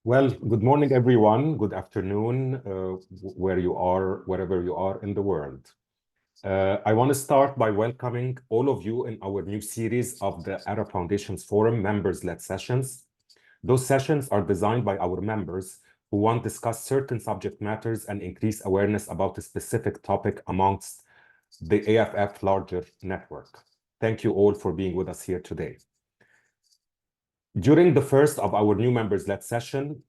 Well, good morning, everyone. Good afternoon, wherever you are in the world. I want to start by welcoming all of you in our new series of the Arab Foundations Forum members-led sessions. Those sessions are designed by our members who want to discuss certain subject matters and increase awareness about a specific topic amongst the AFF larger network. Thank you all for being with us here today. During the first of our new members-led session,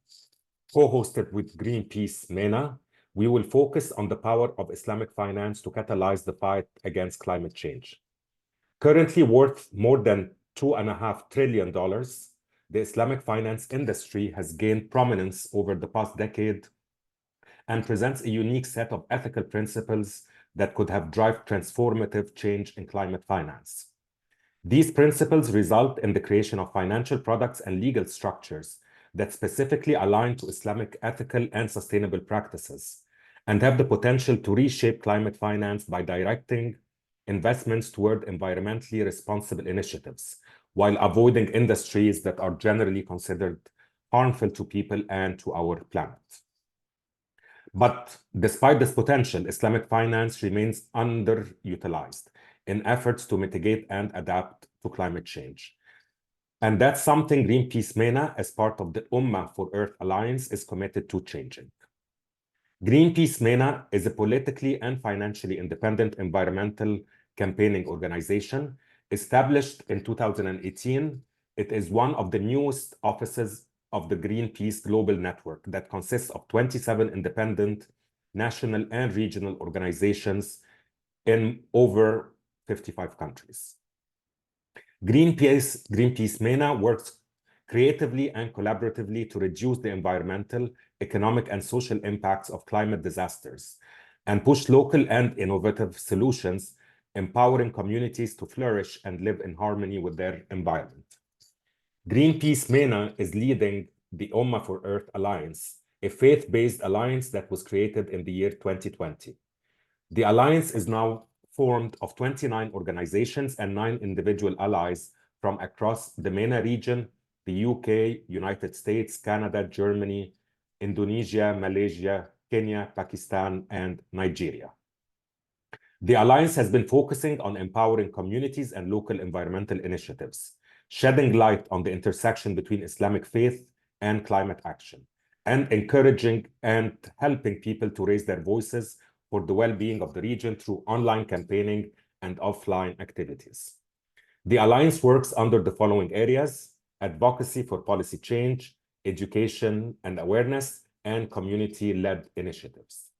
co-hosted with Greenpeace-MENA, we will focus on the power of Islamic finance to catalyze the fight against climate change. Currently worth more than $2.5 trillion, the Islamic finance industry has gained prominence over the past decade and presents a unique set of ethical principles that could have driven transformative change in climate finance. These principles result in the creation of financial products and legal structures that specifically align to Islamic ethical and sustainable practices and have the potential to reshape climate finance by directing investments toward environmentally responsible initiatives while avoiding industries that are generally considered harmful to people and to our planet. But despite this potential, Islamic finance remains underutilized in efforts to mitigate and adapt to climate change. And that's something Greenpeace-MENA, as part of the Ummah for Earth Alliance, is committed to changing. Greenpeace-MENA is a politically and financially independent environmental campaigning organization established in 2018. It is one of the newest offices of the Greenpeace Global Network that consists of 27 independent national and regional organizations in over 55 countries. Greenpeace-MENA works creatively and collaboratively to reduce the environmental, economic, and social impacts of climate disasters and push local and innovative solutions, empowering communities to flourish and live in harmony with their environment. Greenpeace-MENA is leading the Ummah for Earth Alliance, a faith-based alliance that was created in the year 2020. The alliance is now formed of 29 organizations and 9 individual allies from across the MENA region, the UK, United States, Canada, Germany, Indonesia, Malaysia, Kenya, Pakistan, and Nigeria. The alliance has been focusing on empowering communities and local environmental initiatives, shedding light on the intersection between Islamic faith and climate action, and encouraging and helping people to raise their voices for the well-being of the region through online campaigning and offline activities. The Alliance works under the following areas: advocacy for policy change, education and awareness, and community-led initiatives.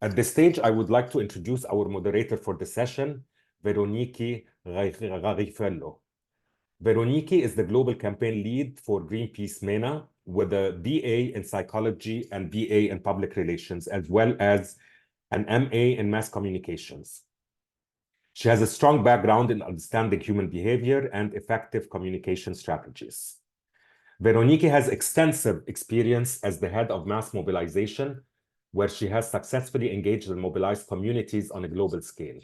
At this stage, I would like to introduce our moderator for the session, Veronique Garifello. Veronique is the Global Campaign Lead for Greenpeace-MENA with a BA in Psychology and BA in Public Relations, as well as an MA in Mass Communications. She has a strong background in understanding human behavior and effective communication strategies. Veronique has extensive experience as the head of mass mobilization, where she has successfully engaged and mobilized communities on a global scale.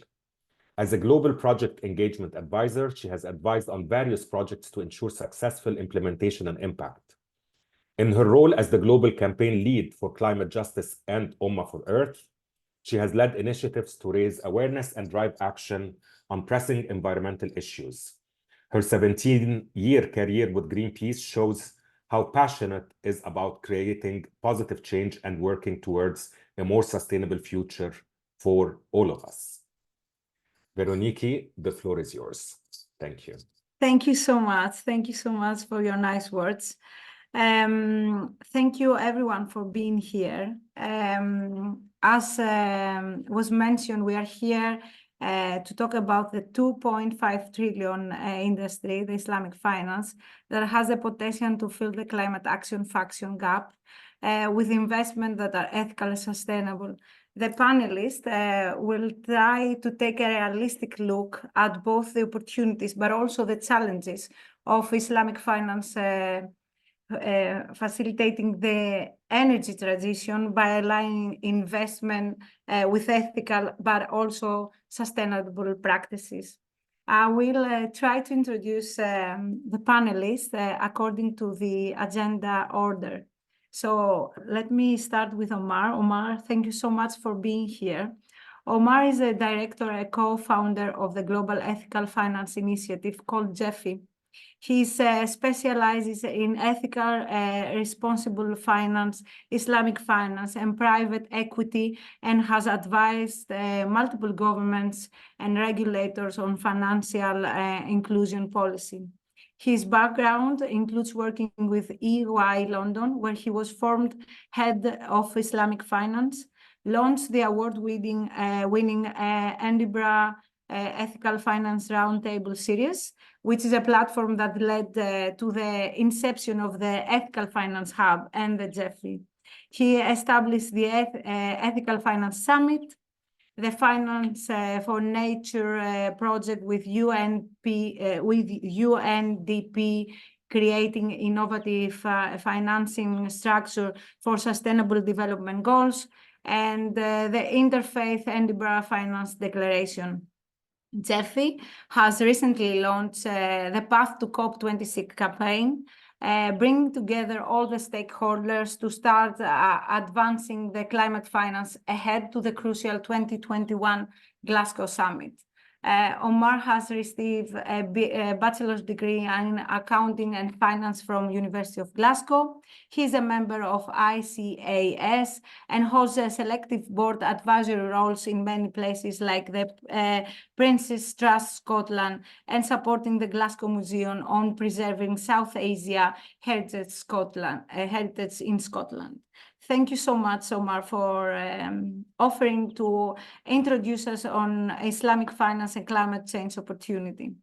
As a global project engagement advisor, she has advised on various projects to ensure successful implementation and impact. In her role as the Global Campaign Lead for Climate Justice and Ummah for Earth, she has led initiatives to raise awareness and drive action on pressing environmental issues. Her 17-year career with Greenpeace shows how passionate is about creating positive change and working towards a more sustainable future for all of us. Veronique, the floor is yours. Thank you. Thank you so much. Thank you so much for your nice words. Thank you everyone for being here. As was mentioned, we are here to talk about the 2.5 trillion industry, the Islamic finance, that has the potential to fill the climate action faction gap with investment that are ethical and sustainable. The panelists will try to take a realistic look at both the opportunities but also the challenges of Islamic finance facilitating the energy transition by aligning investment with ethical but also sustainable practices. I will try to introduce the panelists according to the agenda order. So let me start with Omar. Omar, thank you so much for being here. Omar is a director, a co-founder of the Global Ethical Finance Initiative called GEFI. He specializes in ethical, responsible finance, Islamic finance, and private equity, and has advised multiple governments and regulators on financial inclusion policy. His background includes working with EY London, where he was formed head of Islamic finance, launched the award-winning Edinburgh Ethical Finance Roundtable Series, which is a platform that led to the inception of the Ethical Finance Hub and the GEFI. He established the Ethical Finance Summit, the Finance for Nature project with UNDP, creating innovative financing structure for sustainable development goals, and the Interfaith Edinburgh Finance Declaration. GEFI has recently launched the Path to COP26 campaign, bringing together all the stakeholders to start advancing the climate finance ahead to the crucial 2021 Glasgow Summit. Omar has received a bachelor's degree in accounting and finance from University of Glasgow. He's a member of ICAS and holds a selective board advisory roles in many places like the Prince's Trust Scotland and supporting the Glasgow Museum on preserving South Asia heritage in Scotland. Thank you so much, Omar, for offering to introduce us on Islamic finance and climate change opportunity.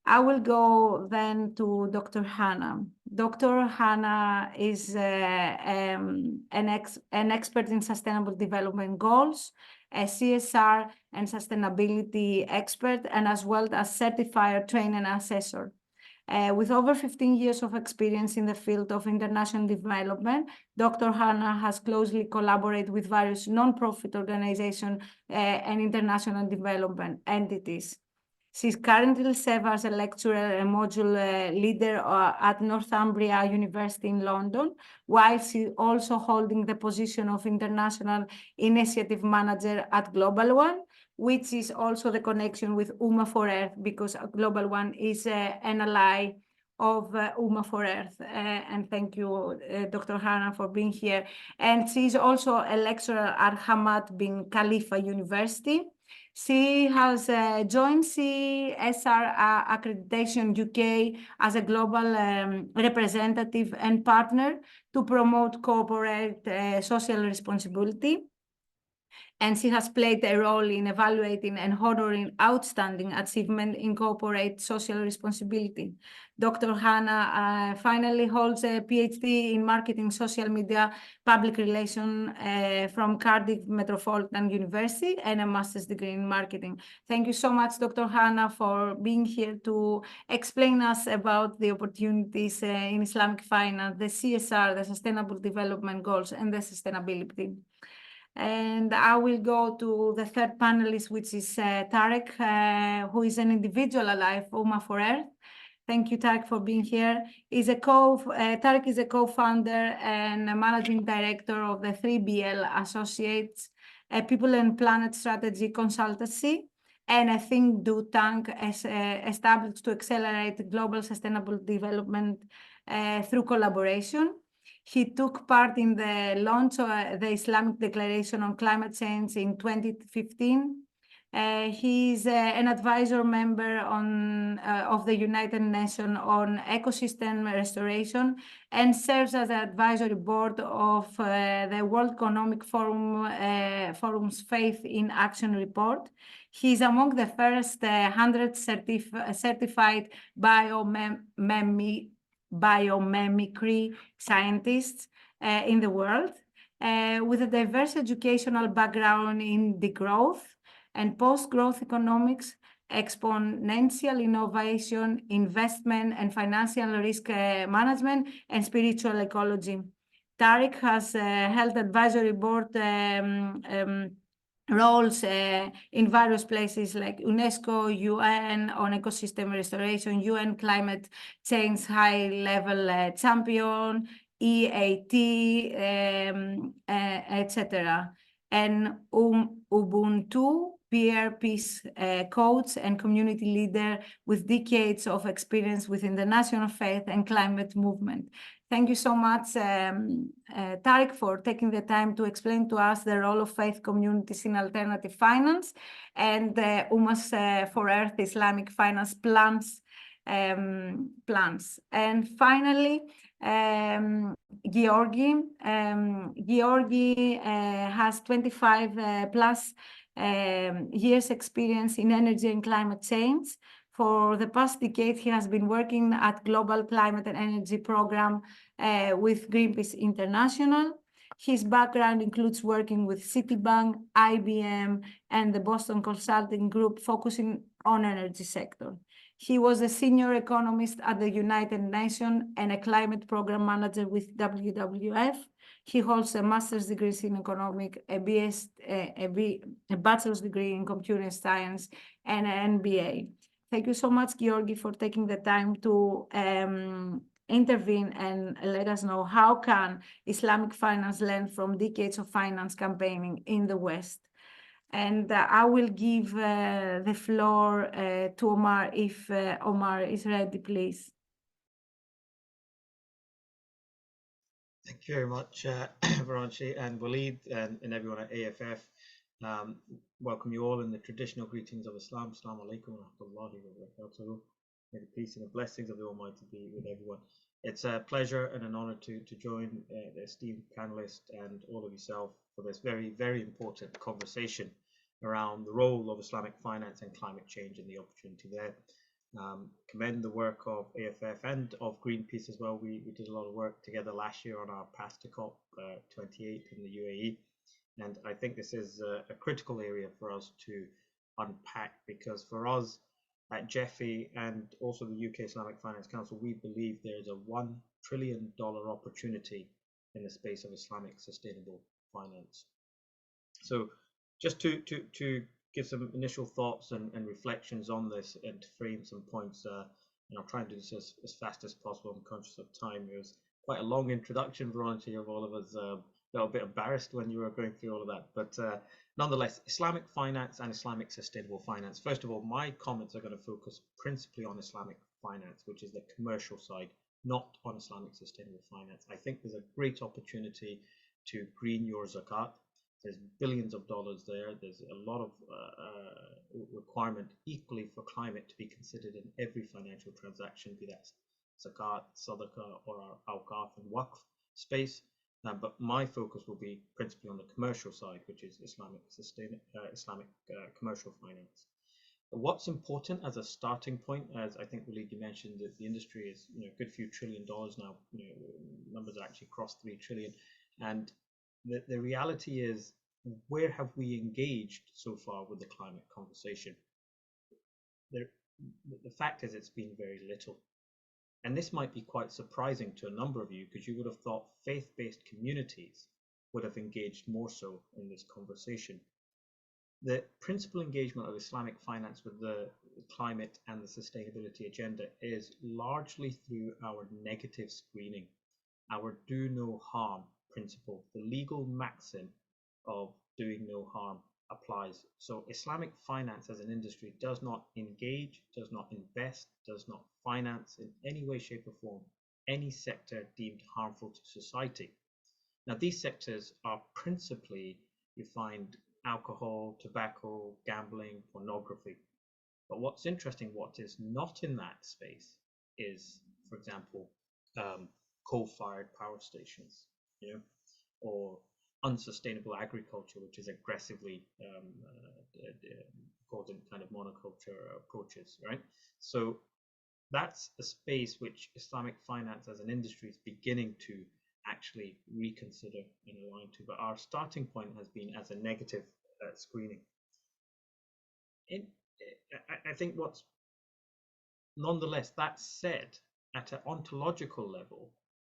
I will go then to Dr. Hannah. Dr. Hannah is an expert in sustainable development goals, a CSR and sustainability expert, and as well as certified trainer and assessor. With over 15 years of experience in the field of international development, Dr. Hannah has closely collaborated with various non-profit organizations and international development entities. She currently serves as a lecturer and module leader at Northumbria University in London, while she also holding the position of international initiative manager at Global One, which is also the connection with UMA for Earth, because Global One is an ally of UMA for Earth. And thank you, Dr. Hannah, for being here. And she's also a lecturer at Hamad bin Khalifa University. She has joined CSR Accreditation UK as a global representative and partner to promote corporate social responsibility. And she has played a role in evaluating and honoring outstanding achievement in corporate social responsibility. Dr. Hannah finally holds a PhD in marketing, social media, public relations from Cardiff Metropolitan University and a master's degree in marketing. Thank you so much, Dr. Hannah, for being here to explain us about the opportunities in Islamic finance, the CSR, the Sustainable Development Goals, and the sustainability. And I will go to the third panelist, which is Tarek, who is an individual alive, UMA for Earth. Thank you, Tarek, for being here. Tarek is a co-founder and a managing director of the 3BL Associates, a People and Planet Strategy Consultancy, and a think tank established to accelerate global sustainable development through collaboration. He took part in the launch of the Islamic Declaration on Climate Change in 2015. He's an advisor member of the United Nations on ecosystem restoration and serves as an advisory board of the World Economic Forum's Faith in Action report. He's among the first 100 certified biomimicry scientists in the world, with a diverse educational background in degrowth and post-growth economics, exponential innovation, investment and financial risk management, and spiritual ecology. Tarek has held advisory board roles in various places like UNESCO, UN on ecosystem restoration, UN climate change high-level champion, EAT, etc. And Ubuntu, peer peace coach and community leader with decades of experience within the national faith and climate movement. Thank you so much, Tariq, for taking the time to explain to us the role of faith communities in alternative finance and Ummah for Earth Islamic finance plans. And finally, Georgi. Georgi has 25 plus years experience in energy and climate change. For the past decade, he has been working at Global Climate and Energy Program with Greenpeace International. His background includes working with Citibank, IBM, and the Boston Consulting Group, focusing on energy sector. He was a senior economist at the United Nations and a climate program manager with WWF. He holds a master's degree in economics, a bachelor's degree in computer science, and an MBA. Thank you so much, Georgi, for taking the time to intervene and let us know how can Islamic finance learn from decades of finance campaigning in the West. And I will give the floor to Omar if Omar is ready, please. Thank you very much, Varanshi and Waleed and everyone at AFF. Welcome you all in the traditional greetings of Islam. Assalamu alaikum wa rahmatullahi wa barakatuh. May the peace and the blessings of the Almighty be with everyone. It's a pleasure and an honor to join the esteemed panelists and all of yourself for this very, very important conversation around the role of Islamic finance and climate change and the opportunity there. Commend the work of AFF and of Greenpeace as well. We did a lot of work together last year on our path to COP 28 in the UAE. And I think this is a critical area for us to unpack, because for us at Jeffy and also the UK Islamic Finance Council, we believe there's a $1 trillion opportunity in the space of Islamic sustainable finance. So just to give some initial thoughts and reflections on this and to frame some points, and I'll try and do this as fast as possible. I'm conscious of time. It was quite a long introduction, Veronica, of all of us. Got a bit embarrassed when you were going through all of that, but nonetheless, Islamic finance and Islamic sustainable finance. First of all, my comments are going to focus principally on Islamic finance, which is the commercial side, not on Islamic sustainable finance. I think there's a great opportunity to green your zakat. There's billions of dollars there. There's a lot of requirement equally for climate to be considered in every financial transaction, be that zakat, sadaqah, or our awqaf and waqf space. But my focus will be principally on the commercial side, which is Islamic commercial finance. What's important as a starting point, as I think Waleed, you mentioned, that the industry is a good few $1 trillion now. Numbers actually crossed 3 trillion, and the reality is, where have we engaged so far with the climate conversation? The fact is, it's been very little. And this might be quite surprising to a number of you, because you would have thought faith-based communities would have engaged more so in this conversation. The principal engagement of Islamic finance with the climate and the sustainability agenda is largely through our negative screening, our do no harm principle. The legal maxim of doing no harm applies. So Islamic finance as an industry does not engage, does not invest, does not finance in any way, shape or form any sector deemed harmful to society. Now, these sectors are principally, you find, alcohol, tobacco, gambling, pornography. But what's interesting, what is not in that space is, for example, coal-fired power stations, or unsustainable agriculture, which is aggressively causing kind of monoculture approaches, right? So that's a space which Islamic finance as an industry is beginning to actually reconsider and align to. But our starting point has been as a negative screening. I think what's, nonetheless, that said, at an ontological level,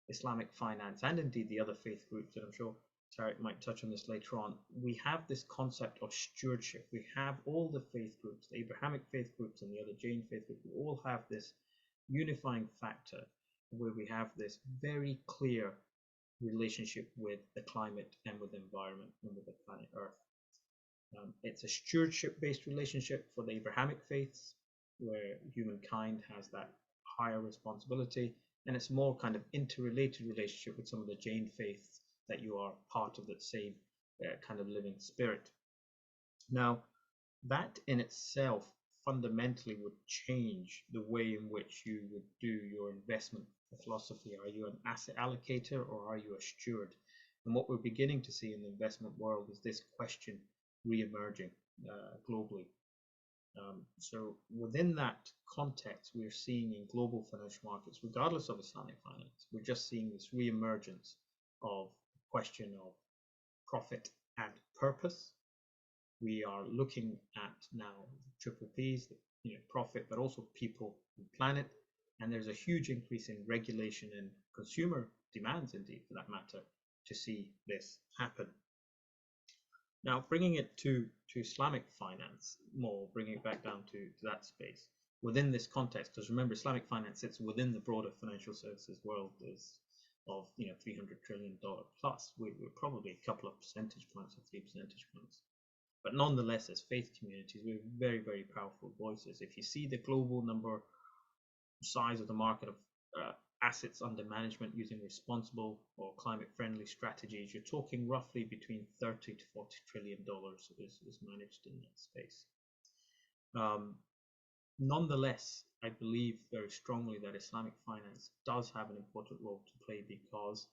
Islamic finance, and indeed the other faith groups, and I'm sure Tariq might touch on this later on, we have this concept of stewardship. We have all the faith groups, the Abrahamic faith groups and the other Jain faith groups, we all have this unifying factor where we have this very clear relationship with the climate and with the environment and with the planet Earth. It's a stewardship-based relationship for the Abrahamic faiths, where humankind has that higher responsibility, and it's more kind of interrelated relationship with some of the Jain faiths that you are part of that same kind of living spirit. Now, that in itself fundamentally would change the way in which you would do your investment philosophy. Are you an asset allocator or are you a steward? And what we're beginning to see in the investment world is this question re-emerging globally. So within that context, we're seeing in global financial markets, regardless of Islamic finance, we're just seeing this re-emergence of the question of profit and purpose. We are looking at now triple P's, profit, but also people and planet. And there's a huge increase in regulation and consumer demands, indeed, for that matter, to see this happen. Now, bringing it to Islamic finance, more bringing it back down to that space within this context, because remember, Islamic finance sits within the broader financial services world of $300 trillion plus. We're probably a couple of percentage points or 3 percentage points. But nonetheless, as faith communities, we're very, very powerful voices. If you see the global size of the market of assets under management using responsible or climate-friendly strategies, you're talking roughly between $30 to $40 trillion is managed in that space. Nonetheless, I believe very strongly that Islamic finance does have an important role to play, because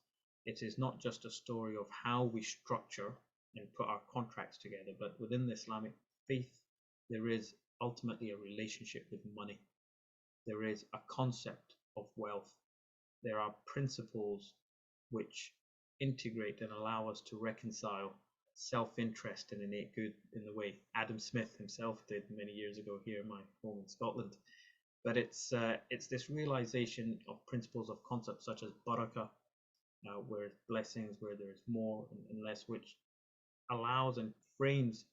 it is not just a story of how we structure and put our contracts together, but within the Islamic faith, there is ultimately a relationship with money. There is a concept of wealth. There are principles which integrate and allow us to reconcile self-interest and innate good in the way Adam Smith himself did many years ago here in my home in Scotland. But it's this realization of principles of concepts such as barakah, where blessings, where there's more and less, which allows and frames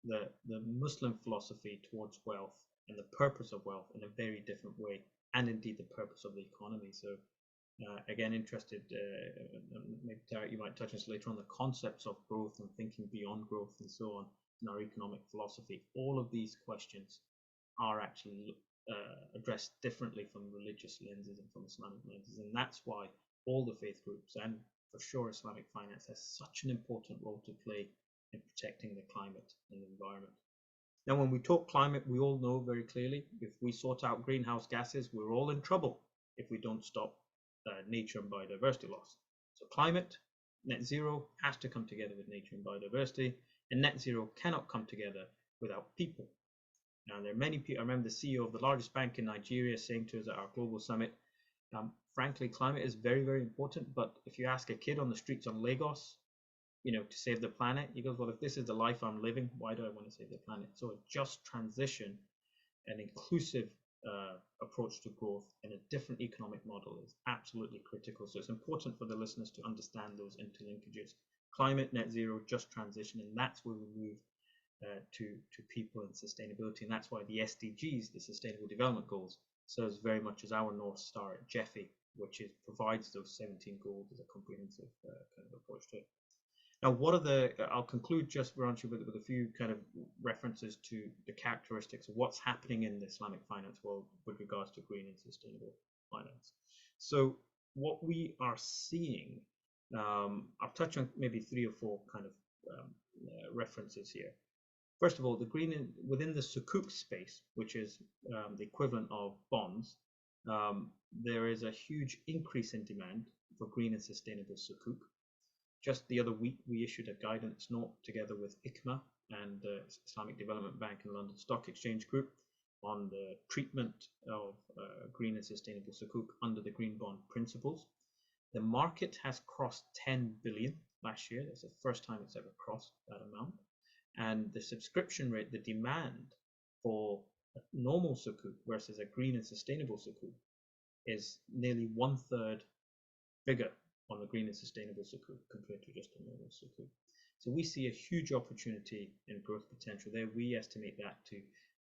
the Muslim philosophy towards wealth and the purpose of wealth in a very different way, and indeed the purpose of the economy. So again, interested, maybe Tarek, you might touch on this later on, the concepts of growth and thinking beyond growth and so on in our economic philosophy. All of these questions are actually addressed differently from religious lenses and from Islamic lenses, and that's why all the faith groups, and for sure Islamic finance, has such an important role to play in protecting the climate and the environment. Now, when we talk climate, we all know very clearly, if we sort out greenhouse gases, we're all in trouble if we don't stop nature and biodiversity loss. So climate, net zero, has to come together with nature and biodiversity, and net zero cannot come together without people. Now, there are many people. I remember the CEO of the largest bank in Nigeria saying to us at our global summit, frankly, climate is very, very important, but if you ask a kid on the streets on Lagos, to save the planet, he goes, well, if this is the life I'm living, why do I want to save the planet? So a just transition, an inclusive approach to growth and a different economic model is absolutely critical. So it's important for the listeners to understand those interlinkages. Climate, net zero, just transition, and that's where we move to people and sustainability. And that's why the SDGs, the Sustainable Development Goals, serves very much as our North Star at Jeffy, which provides those 17 goals as a comprehensive kind of approach to it. Now, I'll conclude just, Viranshi, with a few kind of references to the characteristics of what's happening in the Islamic finance world with regards to green and sustainable finance. So what we are seeing, I'll touch on maybe 3 or 4 kind of references here. First of all, within the sukuk space, which is the equivalent of bonds, there is a huge increase in demand for green and sustainable sukuk. Just the other week, we issued a guidance note together with ICMA and the Islamic Development Bank and London Stock Exchange Group on the treatment of green and sustainable sukuk under the green bond principles. The market has crossed 10 billion last year. That's the first time it's ever crossed that amount. And the subscription rate, the demand for a normal sukuk versus a green and sustainable sukuk is nearly 1/3 bigger on the green and sustainable sukuk compared to just a normal sukuk. So we see a huge opportunity and growth potential there. We estimate that to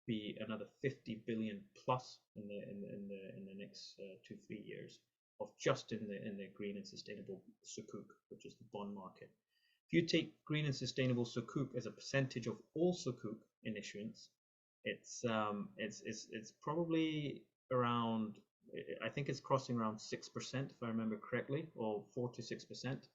be another 50 billion plus in the next 2-3 years. of just in the green and sustainable sukuk, which is the bond market. If you take green and sustainable sukuk as a percentage of all sukuk in issuance, it's probably around, I think it's crossing around 6%, if I remember correctly, or 4 to 6%.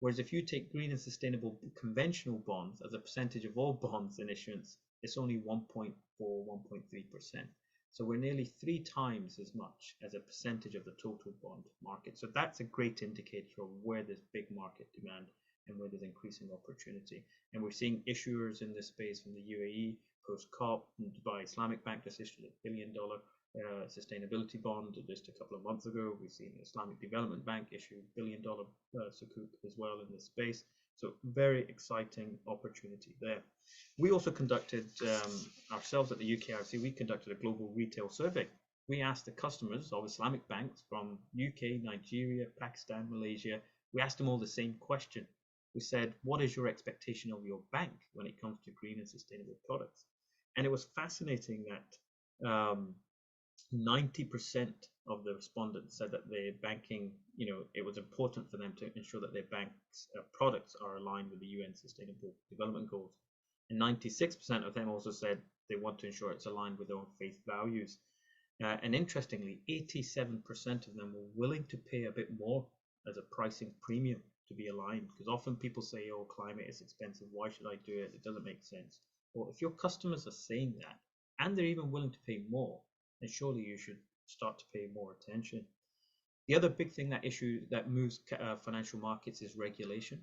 Whereas if you take green and sustainable conventional bonds as a percentage of all bonds in issuance, it's only 1.4, 1.3%. So we're nearly 3 times as much as a percentage of the total bond market. So that's a great indicator of where there's big market demand and where there's increasing opportunity. And we're seeing issuers in this space from the UAE, post-COP, and Dubai Islamic Bank just issued $1 billion sustainability bond just a couple of months ago. We've seen the Islamic Development Bank issue $1 billion sukuk as well in this space. So very exciting opportunity there. We also conducted ourselves at the UKRC, we conducted a global retail survey. We asked the customers of Islamic banks from UK, Nigeria, Pakistan, Malaysia, we asked them all the same question. We said, what is your expectation of your bank when it comes to green and sustainable products? And it was fascinating that 90% of the respondents said that their banking, it was important for them to ensure that their bank's products are aligned with the UN Sustainable Development Goals. And 96% of them also said they want to ensure it's aligned with their own faith values. And interestingly, 87% of them were willing to pay a bit more as a pricing premium to be aligned, because often people say, oh, climate is expensive, why should I do it? It doesn't make sense. Well, if your customers are saying that, and they're even willing to pay more, then surely you should start to pay more attention. The other big thing that moves financial markets is regulation.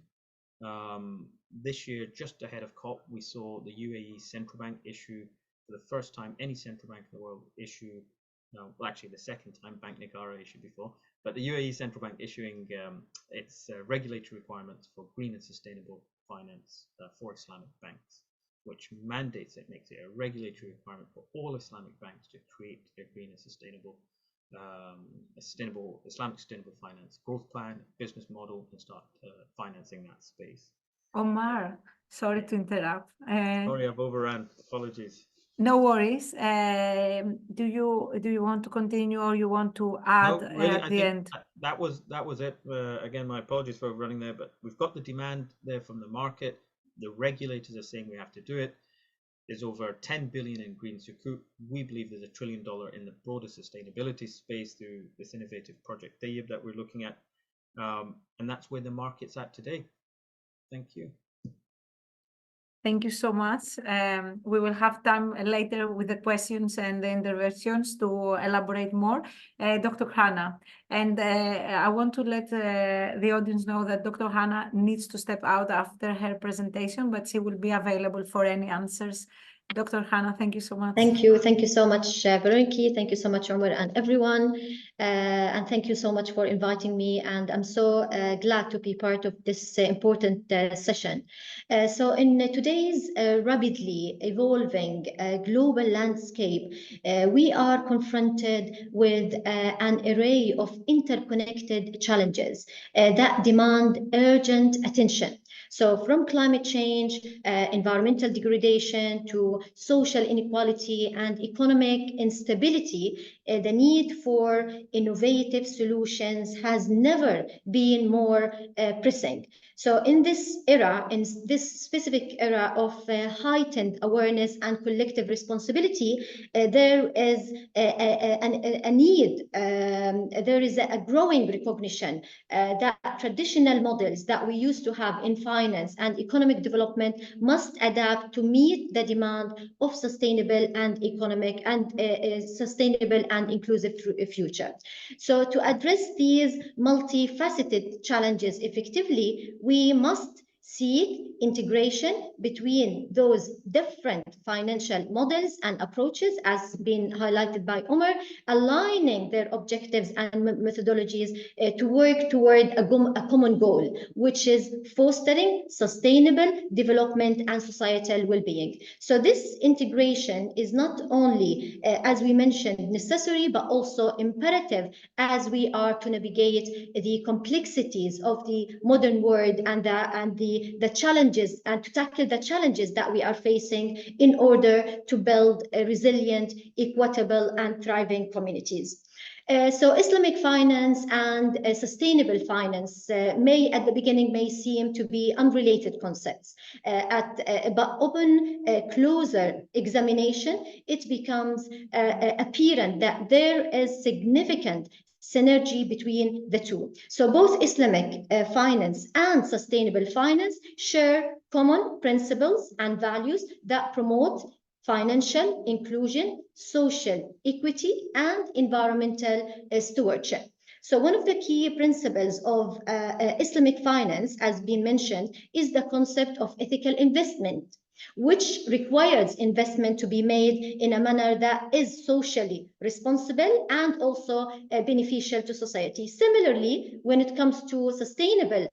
This year, just ahead of COP, we saw the UAE central bank issue, for the first time any central bank in the world issue, well, actually the second time Bank Gharar issued before, but the UAE central bank issuing its regulatory requirements for green and sustainable finance for Islamic banks, which mandates it, makes it a regulatory requirement for all Islamic banks to create a green and sustainable Islamic sustainable finance growth plan, business model, and start financing that space. Omar, sorry to interrupt. Sorry, I've overrun. Apologies. No worries. Do you want to continue, or you want to add No, really, at the end? That was it. Again, my apologies for running there, but we've got the demand there from the market. The regulators are saying we have to do it. There's over 10 billion in green sukuk. We believe there's $1 trillion in the broader sustainability space through this innovative project Tayyib that we're looking at, and that's where the market's at today. Thank you. Thank you so much. We will have time later with the questions and the interventions to elaborate more. Dr. Hannah, and I want to let the audience know that Dr. Hannah needs to step out after her presentation, but she will be available for any answers. Dr. Hannah, thank you so much. Thank you so much, Veronica. Thank you so much, Omar, and everyone. And thank you so much for inviting me. And I'm so glad to be part of this important session. So in today's rapidly evolving global landscape, we are confronted with an array of interconnected challenges that demand urgent attention. So from climate change, environmental degradation, to social inequality and economic instability, the need for innovative solutions has never been more pressing. So in this era, in this specific era of heightened awareness and collective responsibility, there is a need, there is a growing recognition that traditional models that we used to have in finance and economic development must adapt to meet the demand of sustainable and economic and sustainable and inclusive future. So to address these multifaceted challenges effectively, we must seek integration between those different financial models and approaches, as been highlighted by Omar, aligning their objectives and methodologies to work toward a common goal, which is fostering sustainable development and societal well-being. So this integration is not only, as we mentioned, necessary, but also imperative as we are to navigate the complexities of the modern world and the challenges, and to tackle the challenges that we are facing in order to build a resilient, equitable, and thriving communities. So Islamic finance and sustainable finance at the beginning may seem to be unrelated concepts. But upon closer examination, it becomes apparent that there is significant synergy between the two. So both Islamic finance and sustainable finance share common principles and values that promote financial inclusion, social equity, and environmental stewardship. So one of the key principles of Islamic finance, as been mentioned, is the concept of ethical investment, which requires investment to be made in a manner that is socially responsible and also beneficial to society. Similarly, when it comes to sustainable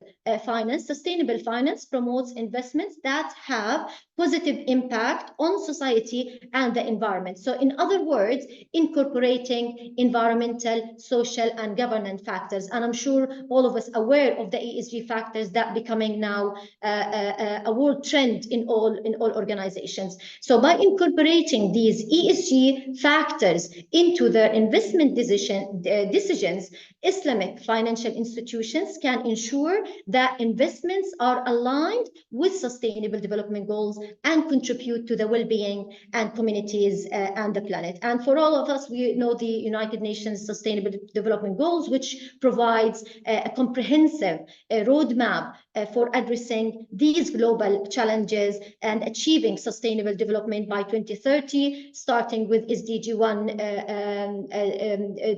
finance promotes investments that have positive impact on society and the environment. So in other words, incorporating environmental, social, and governance factors. And I'm sure all of us are aware of the ESG factors that becoming now a world trend in all organizations. So by incorporating these ESG factors into their investment decisions, Islamic financial institutions can ensure that investments are aligned with sustainable development goals and contribute to the well-being and communities and the planet. And for all of us, we know the United Nations Sustainable Development Goals, which provides a comprehensive roadmap for addressing these global challenges and achieving sustainable development by 2030, starting with SDG 1,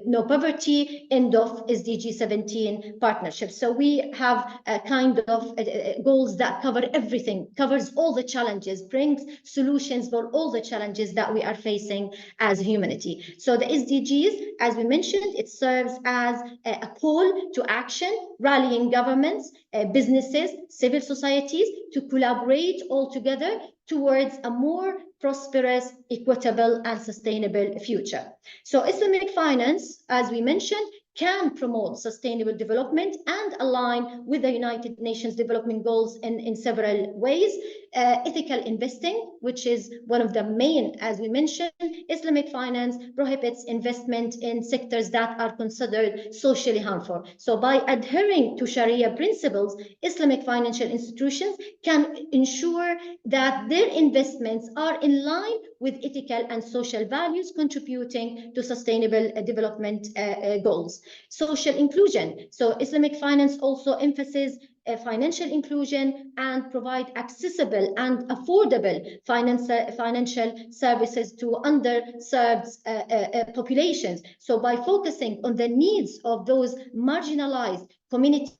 no poverty, end of SDG 17 partnership. So we have a kind of goals that cover everything, covers all the challenges, brings solutions for all the challenges that we are facing as humanity. So the SDGs, as we mentioned, it serves as a call to action, rallying governments, businesses, civil societies to collaborate all together towards a more prosperous, equitable, and sustainable future. So Islamic finance, as we mentioned, can promote sustainable development and align with the United Nations development goals in several ways. Ethical investing, which is one of the main, as we mentioned, Islamic finance prohibits investment in sectors that are considered socially harmful. So by adhering to Sharia principles, Islamic financial institutions can ensure that their investments are in line with ethical and social values, contributing to sustainable development goals. Social inclusion. So Islamic finance also emphasizes financial inclusion and provide accessible and affordable financial services to underserved populations. So by focusing on the needs of those marginalized communities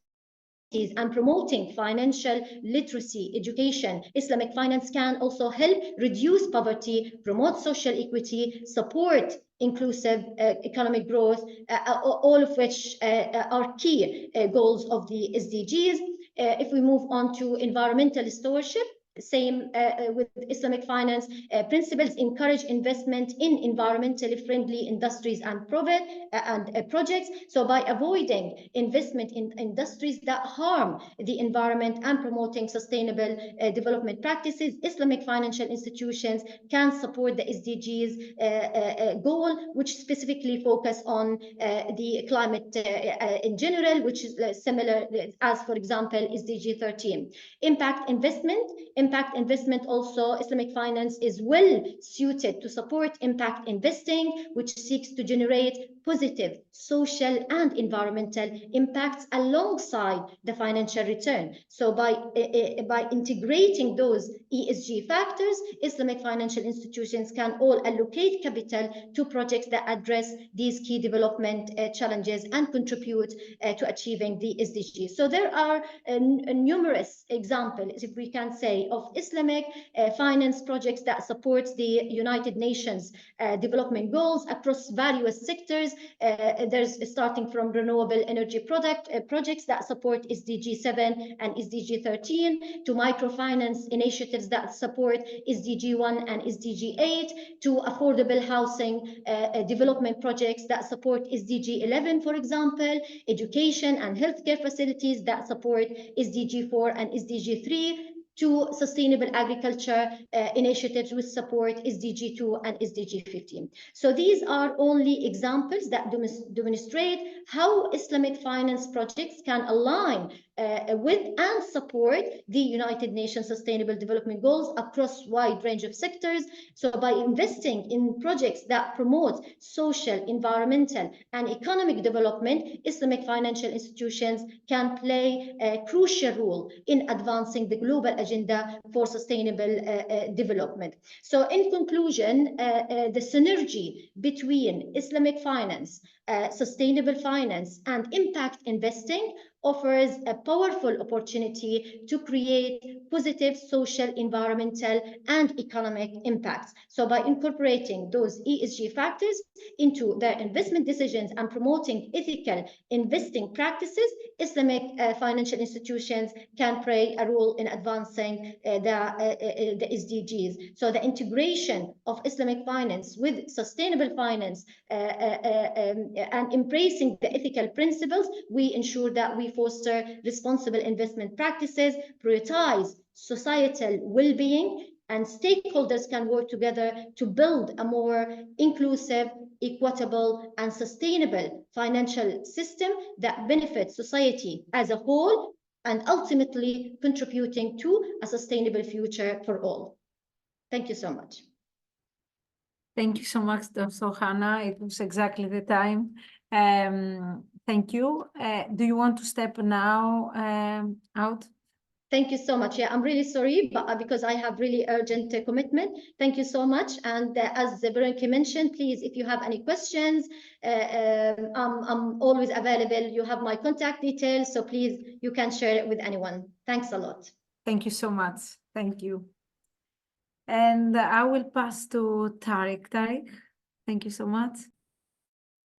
and promoting financial literacy education, Islamic finance can also help reduce poverty, promote social equity, support inclusive economic growth, all of which are key goals of the SDGs. If we move on to environmental stewardship, same with Islamic finance principles encourage investment in environmentally friendly industries and projects. So by avoiding investment in industries that harm the environment and promoting sustainable development practices, Islamic financial institutions can support the SDGs goal, which specifically focus on the climate in general, which is similar as, for example, SDG 13. Impact investment also, Islamic finance is well suited to support impact investing, which seeks to generate positive social and environmental impacts alongside the financial return. So by integrating those ESG factors, Islamic financial institutions can all allocate capital to projects that address these key development challenges and contribute to achieving the SDGs. So there are numerous examples, if we can say, of Islamic finance projects that support the United Nations development goals across various sectors. There's starting from renewable energy projects that support SDG 7 and SDG 13, to microfinance initiatives that support SDG 1 and SDG 8, to affordable housing development projects that support SDG 11, for example, education and healthcare facilities that support SDG 4 and SDG 3, to sustainable agriculture initiatives which support SDG 2 and SDG 15. So these are only examples that demonstrate how Islamic finance projects can align with and support the United Nations Sustainable Development Goals across a wide range of sectors. So by investing in projects that promote social, environmental, and economic development, Islamic financial institutions can play a crucial role in advancing the global agenda for sustainable development. So in conclusion, the synergy between Islamic finance, sustainable finance, and impact investing offers a powerful opportunity to create positive social, environmental, and economic impacts. So by incorporating those ESG factors into their investment decisions and promoting ethical investing practices, Islamic financial institutions can play a role in advancing the SDGs. So the integration of Islamic finance with sustainable finance and embracing the ethical principles, we ensure that we foster responsible investment practices, prioritize societal well-being, and stakeholders can work together to build a more inclusive, equitable, and sustainable financial system that benefits society as a whole and ultimately contributing to a sustainable future for all. Thank you so much. Thank you so much, Dr. Hannah. It was exactly the time. Thank you. Do you want to step now out? Thank you so much. Yeah, I'm really sorry, but because I have really urgent commitment. Thank you so much. And as Veronica mentioned, please, if you have any questions, I'm always available. You have my contact details, so please, you can share it with anyone. Thanks a lot. Thank you so much. Thank you. And I will pass to Tariq. Tariq, thank you so much.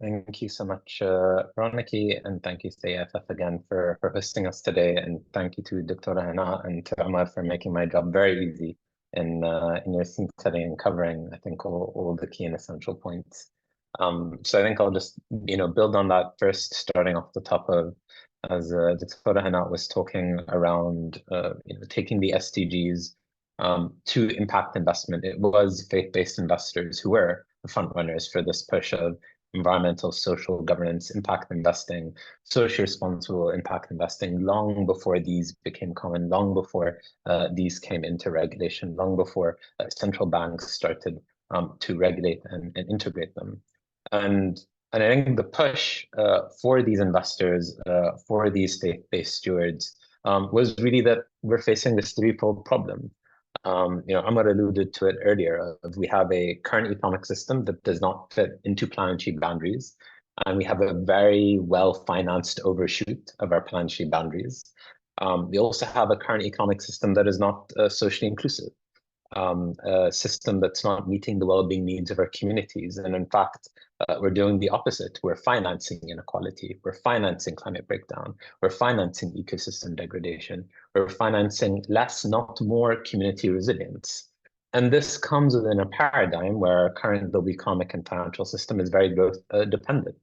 Thank you so much, Veronica, and thank you to AFF again for hosting us today, and thank you to Dr. Hannah and to Ahmad for making my job very easy in your scene setting and covering, I think, all the key and essential points. So I think I'll just build on that first, starting off the top of, as Dr. Hannah was talking around taking the SDGs to impact investment. It was faith-based investors who were the front runners for this push of environmental, social governance, impact investing, socially responsible impact investing, long before these became common, long before these came into regulation, long before central banks started to regulate and integrate them. And I think the push for these investors, for these faith-based stewards, was really that we're facing this threefold problem. Ahmad alluded to it earlier. We have a current economic system that does not fit into planetary boundaries, and we have a very well-financed overshoot of our planetary boundaries. We also have a current economic system that is not socially inclusive, a system that's not meeting the well-being needs of our communities. And in fact, we're doing the opposite. We're financing inequality. We're financing climate breakdown. We're financing ecosystem degradation. We're financing less, not more community resilience. And this comes within a paradigm where our current global economic and financial system is very growth dependent.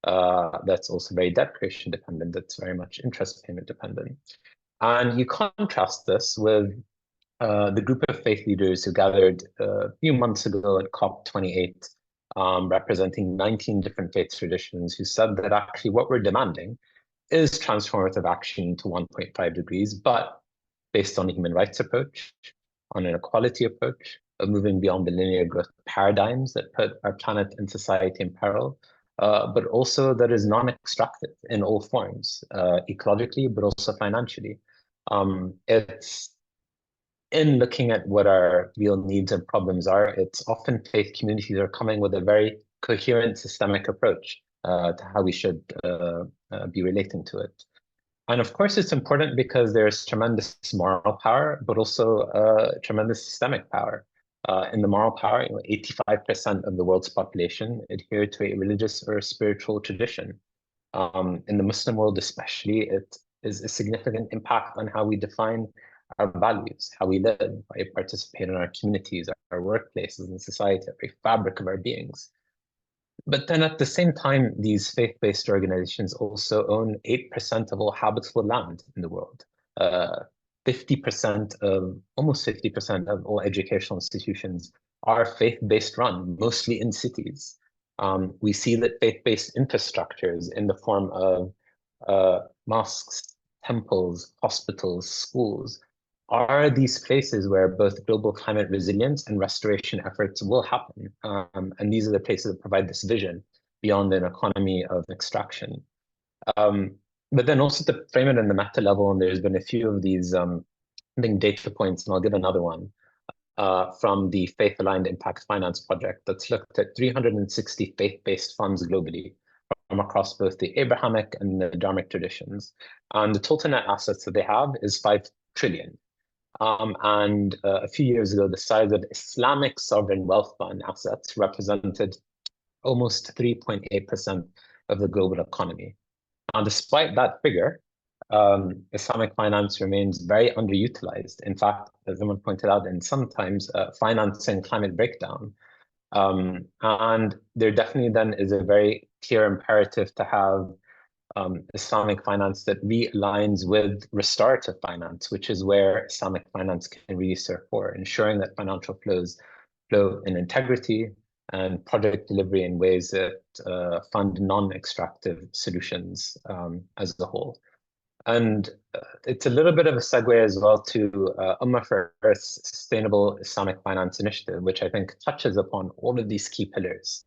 That's also very debt creation dependent. That's very much interest payment dependent. And you contrast this with the group of faith leaders who gathered a few months ago at COP28, representing 19 different faith traditions, who said that actually what we're demanding is transformative action to 1.5 degrees, but based on a human rights approach, on an equality approach, of moving beyond the linear growth paradigms that put our planet and society in peril, but also that is non-extractive in all forms, ecologically, but also financially. It's in looking at what our real needs and problems are, it's often faith communities are coming with a very coherent systemic approach to how we should be relating to it. And of course, it's important because there's tremendous moral power, but also tremendous systemic power. In the moral power, 85% of the world's population adhere to a religious or spiritual tradition. In the Muslim world especially, it is a significant impact on how we define our values, how we live, how we participate in our communities, our workplaces, and society, every fabric of our beings. But then at the same time, these faith-based organizations also own 8% of all habitable land in the world. 50% of, almost 50% of all educational institutions are faith-based run, mostly in cities. We see that faith-based infrastructures in the form of mosques, temples, hospitals, schools, are these places where both global climate resilience and restoration efforts will happen. And these are the places that provide this vision beyond an economy of extraction. But then also to frame it in the meta level, and there's been a few of these I think data points, and I'll give another one from the Faith Aligned Impact Finance Project that's looked at 360 faith-based funds globally from across both the Abrahamic and the Dharmic traditions. And the total net assets that they have is 5 trillion. And a few years ago, the size of Islamic sovereign wealth fund assets represented almost 3.8% of the global economy. Now, despite that figure, Islamic finance remains very underutilized. In fact, as someone pointed out, and sometimes financing climate breakdown. And there definitely then is a very clear imperative to have Islamic finance that realigns with restorative finance, which is where Islamic finance can really serve for, ensuring that financial flows flow in integrity and project delivery in ways that fund non-extractive solutions as a whole. And it's a little bit of a segue as well to Ummah for Earth's Sustainable Islamic Finance Initiative, which I think touches upon all of these key pillars.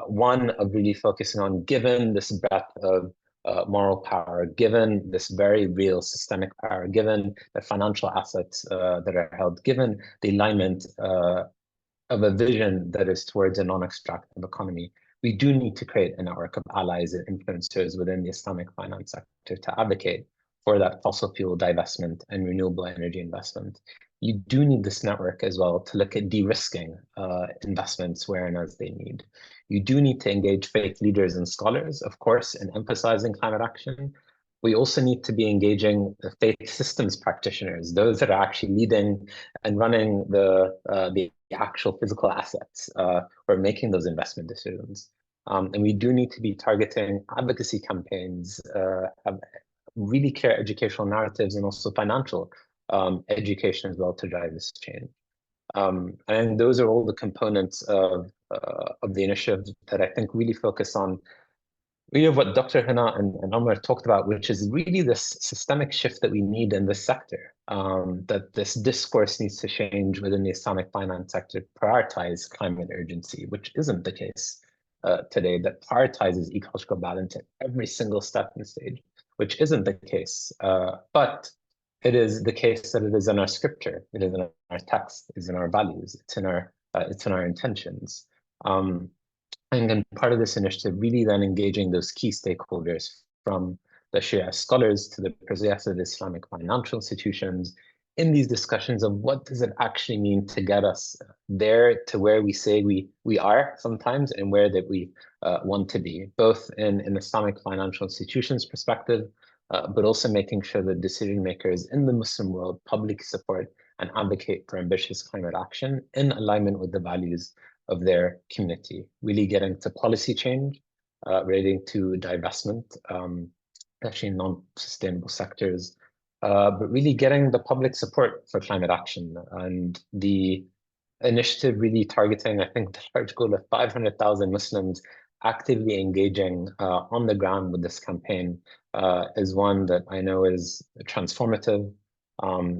One of really focusing on, given this breadth of moral power, given this very real systemic power, given the financial assets that are held, given the alignment of a vision that is towards a non-extractive economy, we do need to create a network of allies and influencers within the Islamic finance sector to advocate for that fossil fuel divestment and renewable energy investment. You do need this network as well to look at de-risking investments where and as they need. You do need to engage faith leaders and scholars, of course, in emphasizing climate action. We also need to be engaging the faith systems practitioners, those that are actually leading and running the actual physical assets or making those investment decisions. And we do need to be targeting advocacy campaigns, have really clear educational narratives, and also financial education as well to drive this change. And those are all the components of the initiative that I think really focus on really what Dr. Hina and Omar talked about, which is really this systemic shift that we need in this sector, that this discourse needs to change within the Islamic finance sector to prioritize climate urgency, which isn't the case today, that prioritizes ecological balance at every single step and stage, which isn't the case. But it is the case that it is in our scripture, it is in our text, it is in our values, it's in our intentions. And then part of this initiative really then engaging those key stakeholders from the Shia scholars to the progressive Islamic financial institutions in these discussions of what does it actually mean to get us there to where we say we are sometimes and where that we want to be, both in Islamic financial institutions perspective, but also making sure that decision makers in the Muslim world publicly support and advocate for ambitious climate action in alignment with the values of their community, really getting to policy change, relating to divestment, actually non-sustainable sectors, but really getting the public support for climate action. And the initiative really targeting, I think, the large goal of 500,000 Muslims actively engaging on the ground with this campaign is one that I know is transformative.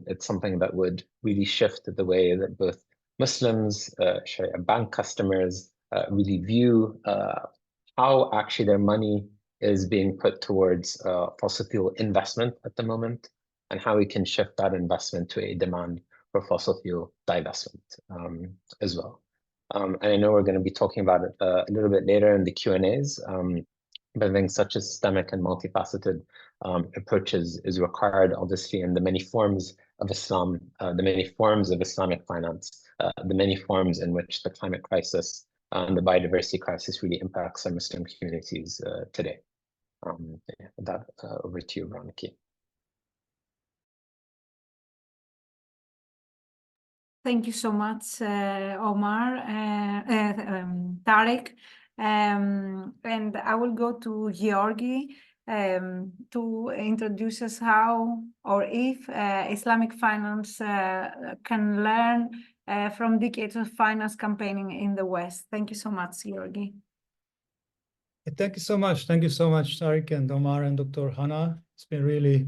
It's something that would really shift the way that both Muslims, Sharia bank customers really view how actually their money is being put towards fossil fuel investment at the moment, and how we can shift that investment to a demand for fossil fuel divestment as well. And I know we're going to be talking about it a little bit later in the Q&As, but I think such a systemic and multifaceted approach is required, obviously, in the many forms of Islam, the many forms of Islamic finance, the many forms in which the climate crisis and the biodiversity crisis really impacts our Muslim communities today. Yeah, with that, over to you, Veronica. Thank you so much, Omar, Tarek. And I will go to Georgi. to introduce us how or if Islamic finance can learn from decades of finance campaigning in the West. Thank you so much, Georgi. Thank you so much. Thank you so much, Tariq and Omar and Dr. Hannah. It's been really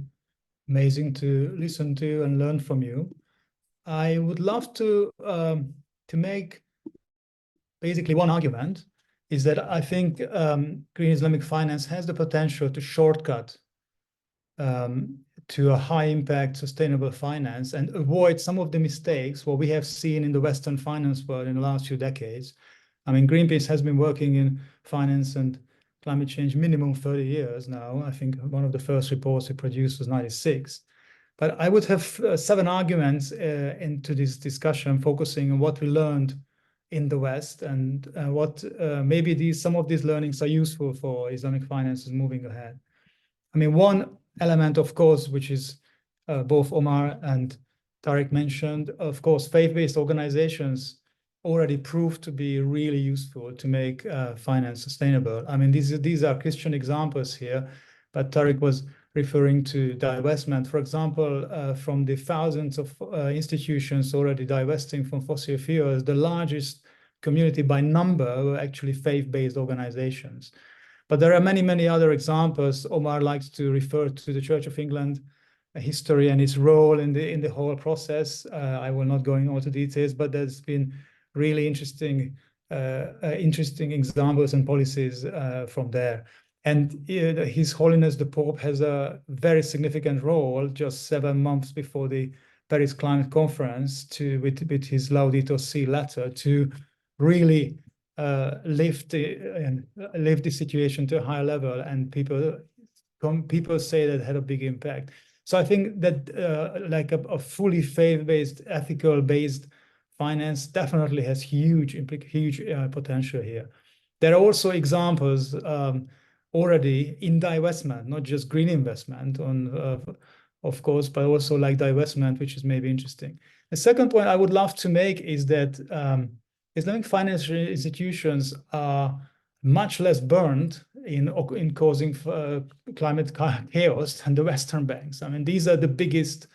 amazing to listen to and learn from you. I would love to make basically one argument, is that I think green Islamic finance has the potential to shortcut to a high impact sustainable finance and avoid some of the mistakes what we have seen in the Western finance world in the last few decades. I mean, Greenpeace has been working in finance and climate change minimum 30 years now. I think one of the first reports we produced was 96. But I would have 7 arguments into this discussion, focusing on what we learned in the West and what maybe some of these learnings are useful for Islamic finances moving ahead. I mean, one element, of course, which is both Omar and Tariq mentioned, of course, faith-based organizations already proved to be really useful to make finance sustainable. I mean, these are Christian examples here, but Tariq was referring to divestment, for example, from the thousands of institutions already divesting from fossil fuels, the largest community by number were actually faith-based organizations. But there are many, many other examples. Omar likes to refer to the Church of England history and its role in the whole process. I will not go into details, but there's been really interesting examples and policies from there. And His Holiness the Pope has a very significant role just 7 months before the Paris Climate Conference with his Laudato Si letter to really lift the situation to a higher level, and people say that had a big impact. So I think that like a fully faith-based, ethical-based finance definitely has huge potential here. There are also examples already in divestment, not just green investment, of course, but also like divestment, which is maybe interesting. The second point I would love to make is that Islamic financial institutions are much less burned in causing climate chaos than the Western banks. I mean, these are the biggest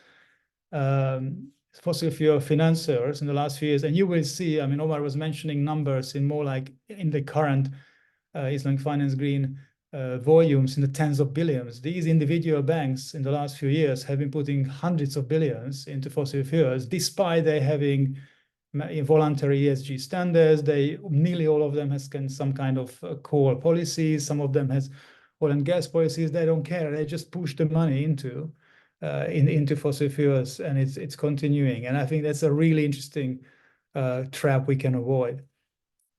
fossil fuel financiers in the last few years. And you will see, I mean, Omar was mentioning numbers in more like in the current Islamic finance green volumes in the tens of billions. These individual banks in the last few years have been putting hundreds of billions into fossil fuels, despite they having voluntary ESG standards. Nearly all of them has some kind of core policies. Some of them has oil and gas policies. They don't care. They just push the money into fossil fuels, and it's continuing. And I think that's a really interesting trap we can avoid.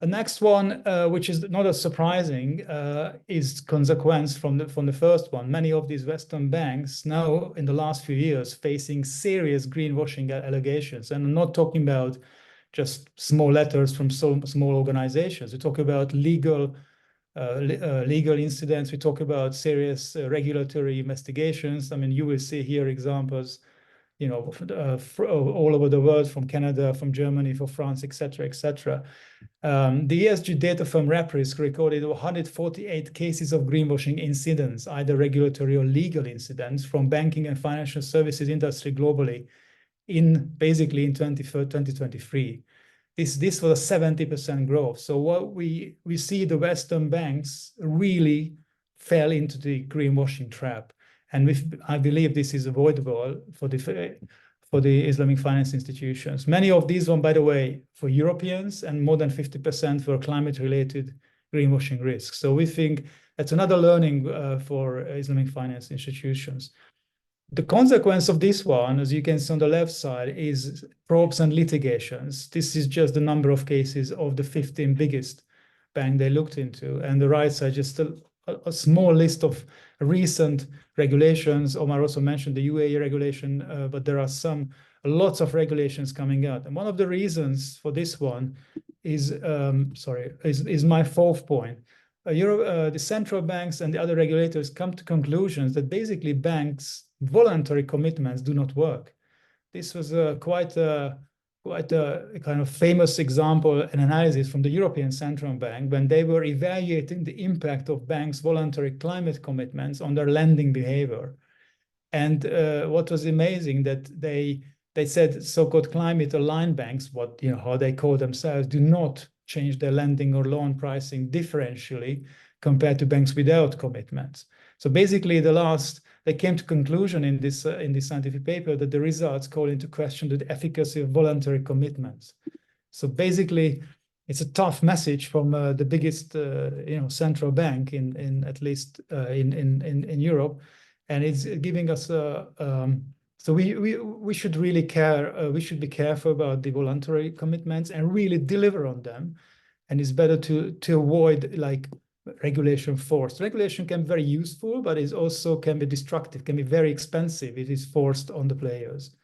The next one, which is not as surprising, is consequence from the first one. Many of these Western banks now, in the last few years, facing serious greenwashing allegations. And I'm not talking about just small letters from small organizations. We talk about legal incidents. We talk about serious regulatory investigations. I mean, you will see here examples, you know, all over the world, from Canada, from Germany, from France, etc., etc. The ESG data from RepRisk recorded 148 cases of greenwashing incidents, either regulatory or legal incidents, from banking and financial services industry globally basically in 2023. This was a 70% growth. So what we see, the Western banks really fell into the greenwashing trap. And I believe this is avoidable for the Islamic finance institutions. Many of these one, by the way, for Europeans, and more than 50% for climate-related greenwashing risks. So we think that's another learning for Islamic finance institutions. The consequence of this one, as you can see on the left side, is probes and litigations. This is just the number of cases of the 15 biggest banks they looked into. And the right side, just a small list of recent regulations. Omar also mentioned the UAE regulation, but there are lots of regulations coming out. And one of the reasons for this one is my fourth point. The central banks and the other regulators come to conclusions that basically banks' voluntary commitments do not work. This was quite a quite a kind of famous example, an analysis from the European Central Bank when they were evaluating the impact of banks' voluntary climate commitments on their lending behavior. And what was amazing that they said so-called climate-aligned banks, how they call themselves, do not change their lending or loan pricing differentially compared to banks without commitments. So basically, they came to conclusion in this scientific paper that the results call into question the efficacy of voluntary commitments. So basically, it's a tough message from the biggest central bank in at least in Europe, and it's giving us so we should really care. We should be careful about the voluntary commitments and really deliver on them. And it's better to avoid like regulation forced. Regulation can be very useful, but it also can be destructive, can be very expensive. It is forced on the players.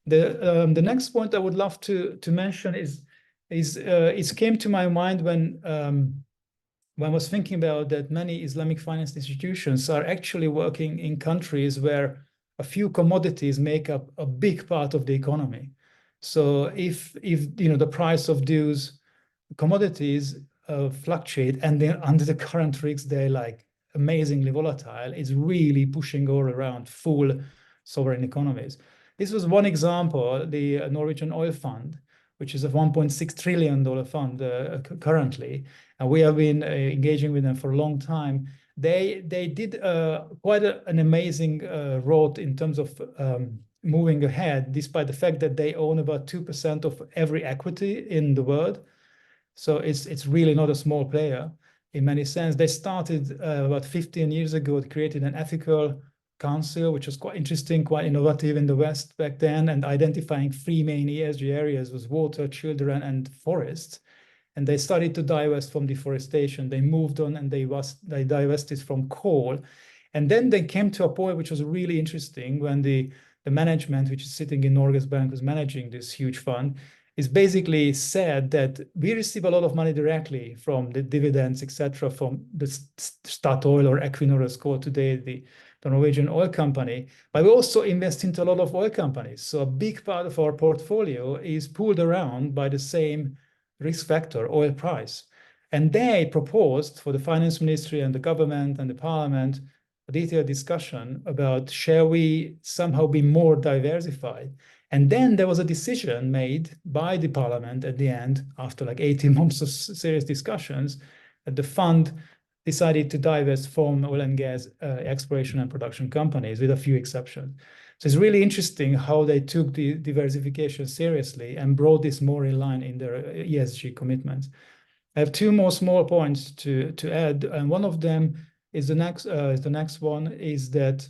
The next point I would love to mention is it came to my mind when I was thinking about that many Islamic finance institutions are actually working in countries where a few commodities make up a big part of the economy. So if the price of those commodities fluctuate, and then under the current risks they're like amazingly volatile, it's really pushing all around full sovereign economies. This was one example, the Norwegian Oil Fund, which is a $1.6 trillion fund currently, and we have been engaging with them for a long time. They did quite an amazing road in terms of moving ahead, despite the fact that they own about 2% of every equity in the world. So it's really not a small player in many sense. They started about 15 years ago. They created an ethical council, which was quite interesting, quite innovative in the West back then, and identifying 3 main ESG areas was water, children, and forests. And they started to divest from deforestation. They moved on and they divested from coal. And then they came to a point which was really interesting when the management, which is sitting in Norges Bank, was managing this huge fund, is basically said that we receive a lot of money directly from the dividends, etc., from the Statoil or Equinor, as called today, the Norwegian oil company, but we also invest into a lot of oil companies. So a big part of our portfolio is pulled around by the same risk factor, oil price. And they proposed for the finance ministry and the government and the parliament a detailed discussion about shall we somehow be more diversified. And then there was a decision made by the parliament at the end, after like 18 months of serious discussions, that the fund decided to divest from oil and gas exploration and production companies, with a few exceptions. So it's really interesting how they took the diversification seriously and brought this more in line in their ESG commitments. I have 2 more small points to add, and one of them is the next one is that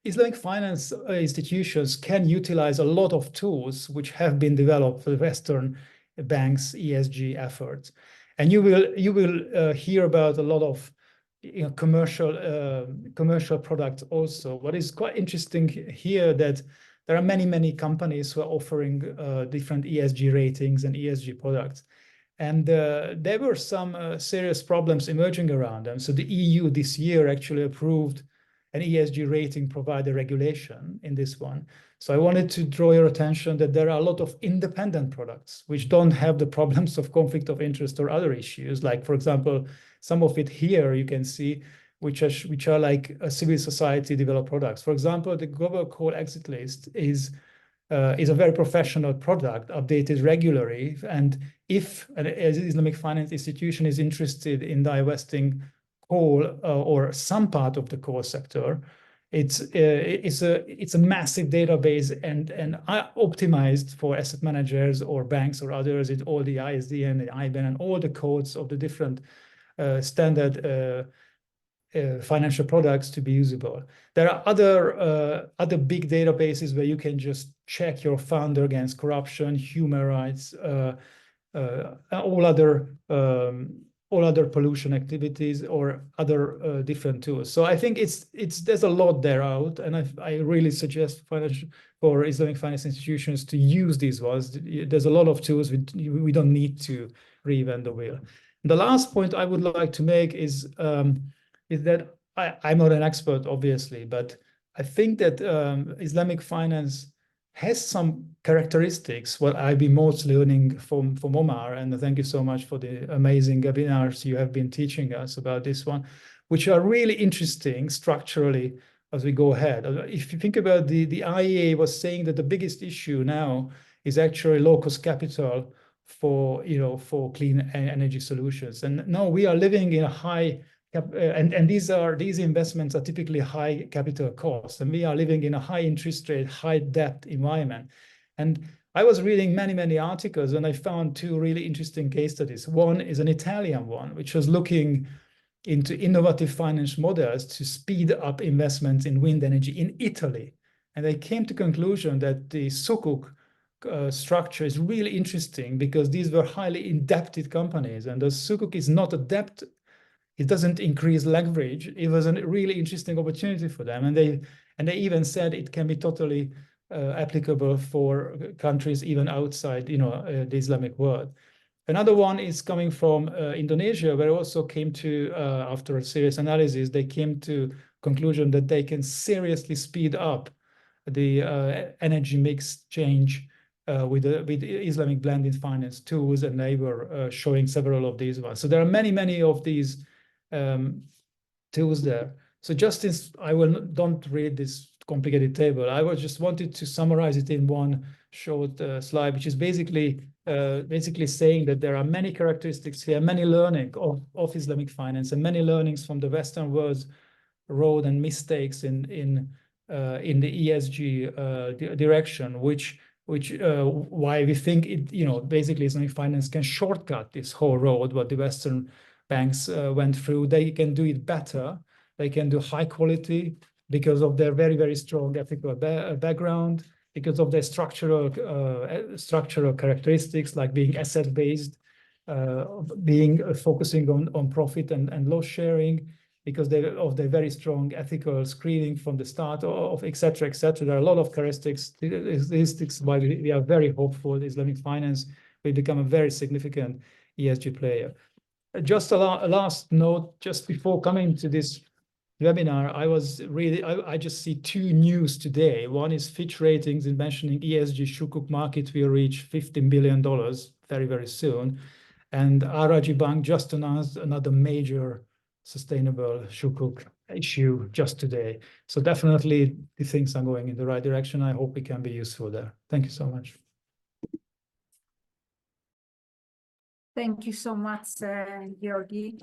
Islamic finance institutions can utilize a lot of tools which have been developed for the Western banks' ESG efforts. And you will hear about a lot of commercial products also. What is quite interesting here that there are many companies who are offering different ESG ratings and ESG products. And there were some serious problems emerging around them. So the EU this year actually approved an ESG rating provider regulation in this one. So I wanted to draw your attention that there are a lot of independent products which don't have the problems of conflict of interest or other issues. Like, for example, some of it here you can see, which are like a civil society developed products. For example, the Global Coal Exit List is a very professional product, updated regularly. And if an Islamic finance institution is interested in divesting coal or some part of the coal sector, it's a massive database and optimized for asset managers or banks or others. It's all the ISD and the IBAN and all the codes of the different standard financial products to be usable. There are other big databases where you can just check your fund against corruption, human rights, all other pollution activities or other different tools. So I think there's a lot there out, and I really suggest for Islamic finance institutions to use these ones. There's a lot of tools. We don't need to reinvent the wheel. The last point I would like to make is that I'm not an expert, obviously, but I think that Islamic finance has some characteristics, what I've been most learning from Omar, and thank you so much for the amazing webinars you have been teaching us about this one, which are really interesting structurally as we go ahead. If you think about the IEA was saying that the biggest issue now is actually low-cost capital for clean energy solutions. And now we are living in a high and these investments are typically high capital costs, and we are living in a high interest rate, high debt environment. And I was reading many articles, and I found two really interesting case studies. One is an Italian one, which was looking into innovative finance models to speed up investments in wind energy in Italy. And they came to the conclusion that the Sukuk structure is really interesting because these were highly indebted companies, and the Sukuk is not a debt. It doesn't increase leverage. It was a really interesting opportunity for them, and they even said it can be totally applicable for countries even outside, the Islamic world. Another one is coming from Indonesia, where also came to after a serious analysis, they came to conclusion that they can seriously speed up the energy mix change with Islamic blended finance tools, and they were showing several of these ones. So there are many of these tools there. So Justice, don't read this complicated table. I just wanted to summarize it in one short slide, which is basically saying that there are many characteristics here, many learning of Islamic finance, and many learnings from the Western world's road and mistakes in the ESG direction, which why we think it, basically Islamic finance can shortcut this whole road what the Western banks went through. They can do it better. They can do high quality because of their very strong ethical background, because of their structural characteristics like being asset-based, focusing on profit and loss sharing, because of their very strong ethical screening from the start of et cetera. There are a lot of characteristics why we are very hopeful Islamic finance will become a very significant ESG player. Just a last note, just before coming to this webinar, I just see two news today. One is Fitch Ratings in mentioning ESG Sukuk market will reach $15 billion very soon. And Araji Bank just announced another major sustainable Sukuk issue just today. So definitely the things are going in the right direction. I hope we can be useful there. Thank you so much. Thank you so much, Georgi.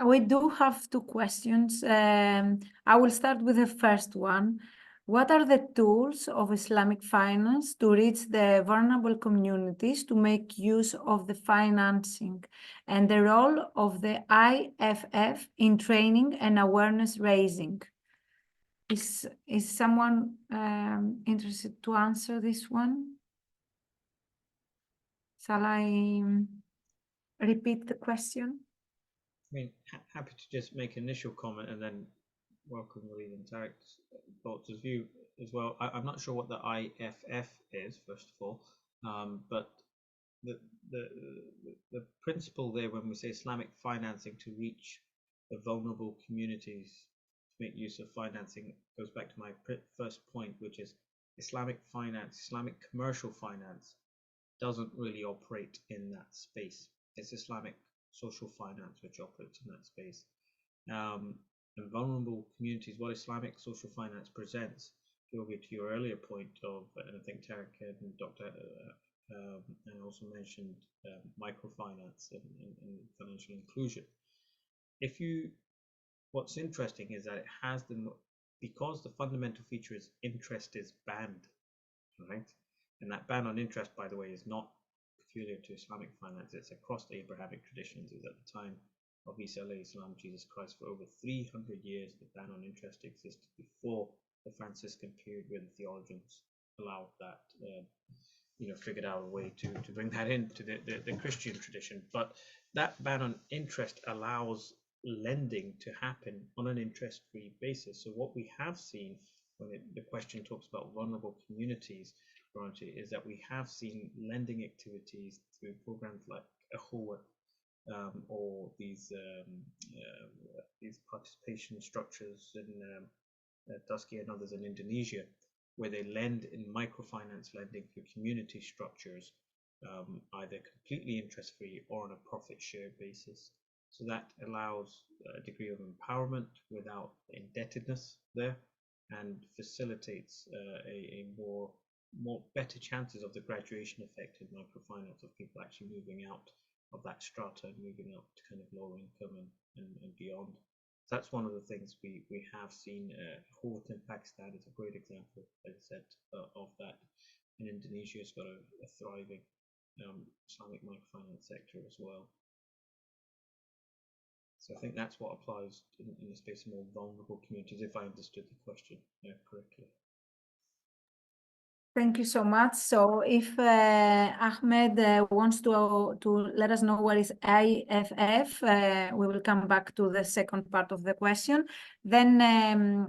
We do have two questions. I will start with the first one. What are the tools of Islamic finance to reach the vulnerable communities to make use of the financing, and the role of the IFF in training and awareness raising? Is someone interested to answer this one? Shall I repeat the question? I mean, happy to just make an initial comment and then welcome Walid and Tarek's thoughts of view as well. I'm not sure what the IFF is, first of all, but the principle there when we say Islamic financing to reach the vulnerable communities to make use of financing goes back to my first point, which is Islamic finance, Islamic commercial finance doesn't really operate in that space. It's Islamic social finance which operates in that space. And vulnerable communities, what Islamic social finance presents, Georgi, to your earlier point of, and I think Tarek and Dr. and also mentioned microfinance and financial inclusion. What's interesting is that it has because the fundamental feature is interest is banned, right? And that ban on interest, by the way, is not peculiar to Islamic finance. It's across the Abrahamic traditions. Is at the time of Isa alayhi salam, Jesus Christ, for over 300 years, the ban on interest existed before the Franciscan period, where the theologians allowed that, figured out a way to bring that into the Christian tradition. But that ban on interest allows lending to happen on an interest-free basis. So what we have seen when the question talks about vulnerable communities, is that we have seen lending activities through programs like Akhuwa, or these participation structures in Tusky and others in Indonesia, where they lend in microfinance lending through community structures, either completely interest-free or on a profit share basis. So that allows a degree of empowerment without indebtedness there, and facilitates a more better chances of the graduation effect in microfinance, of people actually moving out of that strata and moving up to kind of lower income and beyond. So that's one of the things we have seen. Hort in Pakistan is a great example, as I said, of that. And Indonesia has got a thriving Islamic microfinance sector as well. So I think that's what applies in the space of more vulnerable communities, if I understood the question correctly. Thank you so much. So if Ahmed wants to let us know what is IFF, we will come back to the second part of the question. Then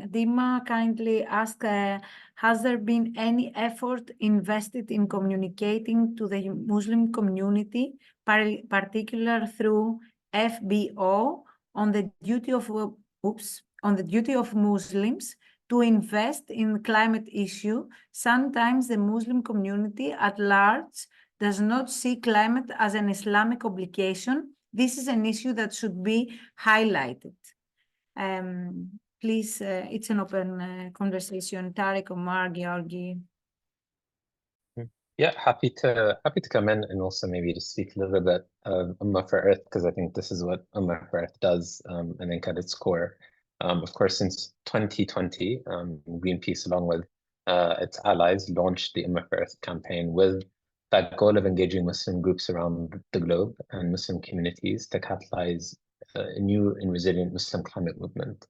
Dima kindly asked, has there been any effort invested in communicating to the Muslim community, particularly through FBO, on the duty of Muslims to invest in climate issue? Sometimes the Muslim community at large does not see climate as an Islamic obligation. This is an issue that should be highlighted. Please, it's an open conversation. Tariq, Omar, Georgi. Yeah, happy to come in and also maybe to speak a little bit of Ummah for Earth, because I think this is what Ummah for Earth does, I think at its core. Of course, since 2020, Greenpeace, along with its allies, launched the Ummah for Earth campaign with that goal of engaging Muslim groups around the globe and Muslim communities to catalyze a new and resilient Muslim climate movement.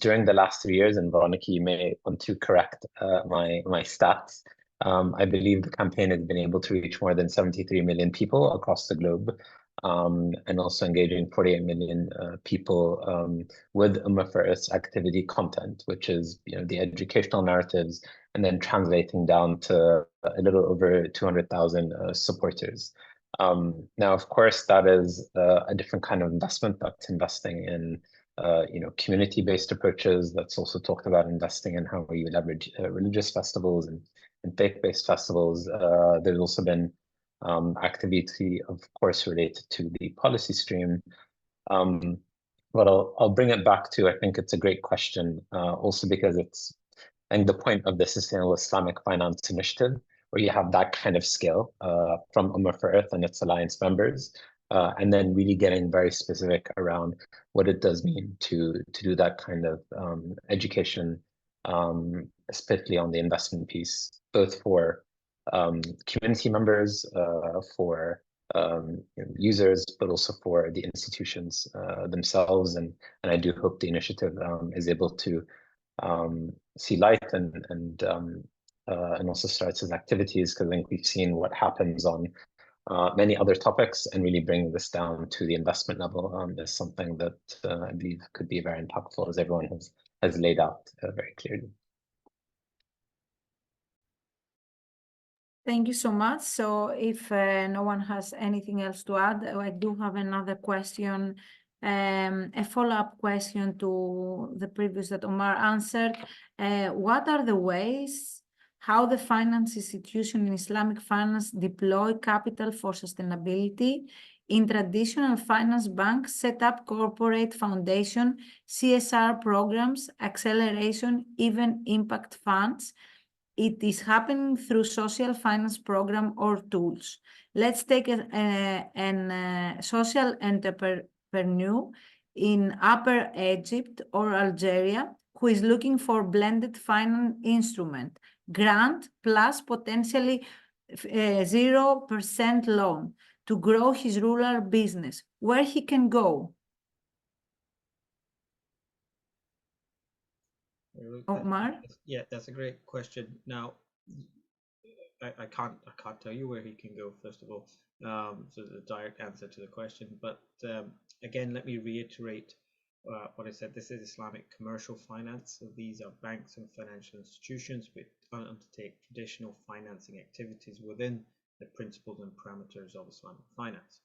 During the last 3 years, and Veronica, you may want to correct my stats, I believe the campaign has been able to reach more than 73 million people across the globe, and also engaging 48 million people with Ummah for Earth's activity content, which is the educational narratives, and then translating down to a little over 200,000 supporters. Now, of course, that is a different kind of investment. That's investing in community-based approaches. That's also talked about investing in how you leverage religious festivals and faith-based festivals. There's also been activity, of course, related to the policy stream. But I'll bring it back to, I think it's a great question, also because it's, I think the point of the Sustainable Islamic Finance Initiative, where you have that kind of scale from Ummah for Earth and its alliance members, and then really getting very specific around what it does mean to do that kind of education, especially on the investment piece, both for community members, for users, but also for the institutions themselves. And I do hope the initiative is able to see light and also starts its activities, because I think we've seen what happens on many other topics, and really bringing this down to the investment level is something that I believe could be very impactful, as everyone has laid out very clearly. Thank you so much. So if no one has anything else to add, I do have another question, a follow-up question to the previous that Omar answered. What are the ways how the finance institution in Islamic finance deploy capital for sustainability? In traditional finance banks, set up corporate foundation, CSR programs, acceleration, even impact funds. It is happening through social finance program or tools. Let's take a social entrepreneur in Upper Egypt or Algeria who is looking for blended finance instrument, grant plus potentially 0% loan to grow his rural business, where he can go. Omar? Yeah, that's a great question. Now, I can't tell you where he can go, first of all, so the direct answer to the question. But again, let me reiterate what I said. This is Islamic commercial finance. So these are banks and financial institutions which undertake traditional financing activities within the principles and parameters of Islamic finance.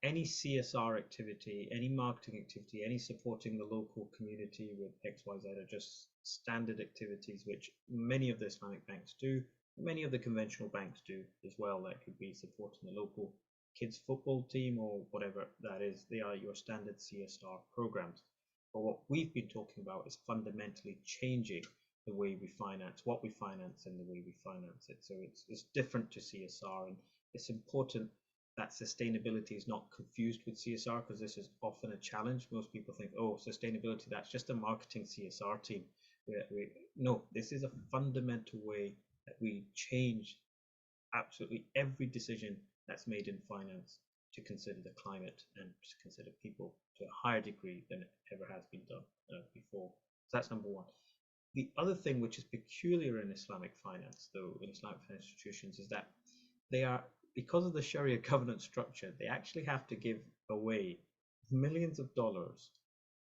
any CSR activity, any marketing activity, any supporting the local community with XYZ are just standard activities which many of the Islamic banks do, many of the conventional banks do as well. That could be supporting the local kids football team or whatever that is. They are your standard CSR programs. But what we've been talking about is fundamentally changing the way we finance, what we finance, and the way we finance it. So it's different to CSR, and it's important that sustainability is not confused with CSR, because this is often a challenge. Most people think, oh, sustainability, that's just a marketing CSR team. No, this is a fundamental way that we change absolutely every decision that's made in finance to consider the climate and to consider people to a higher degree than it ever has been done before. So that's number one. The other thing which is peculiar in Islamic finance, though, in Islamic financial institutions, is that they are, because of the Sharia governance structure, they actually have to give away millions of dollars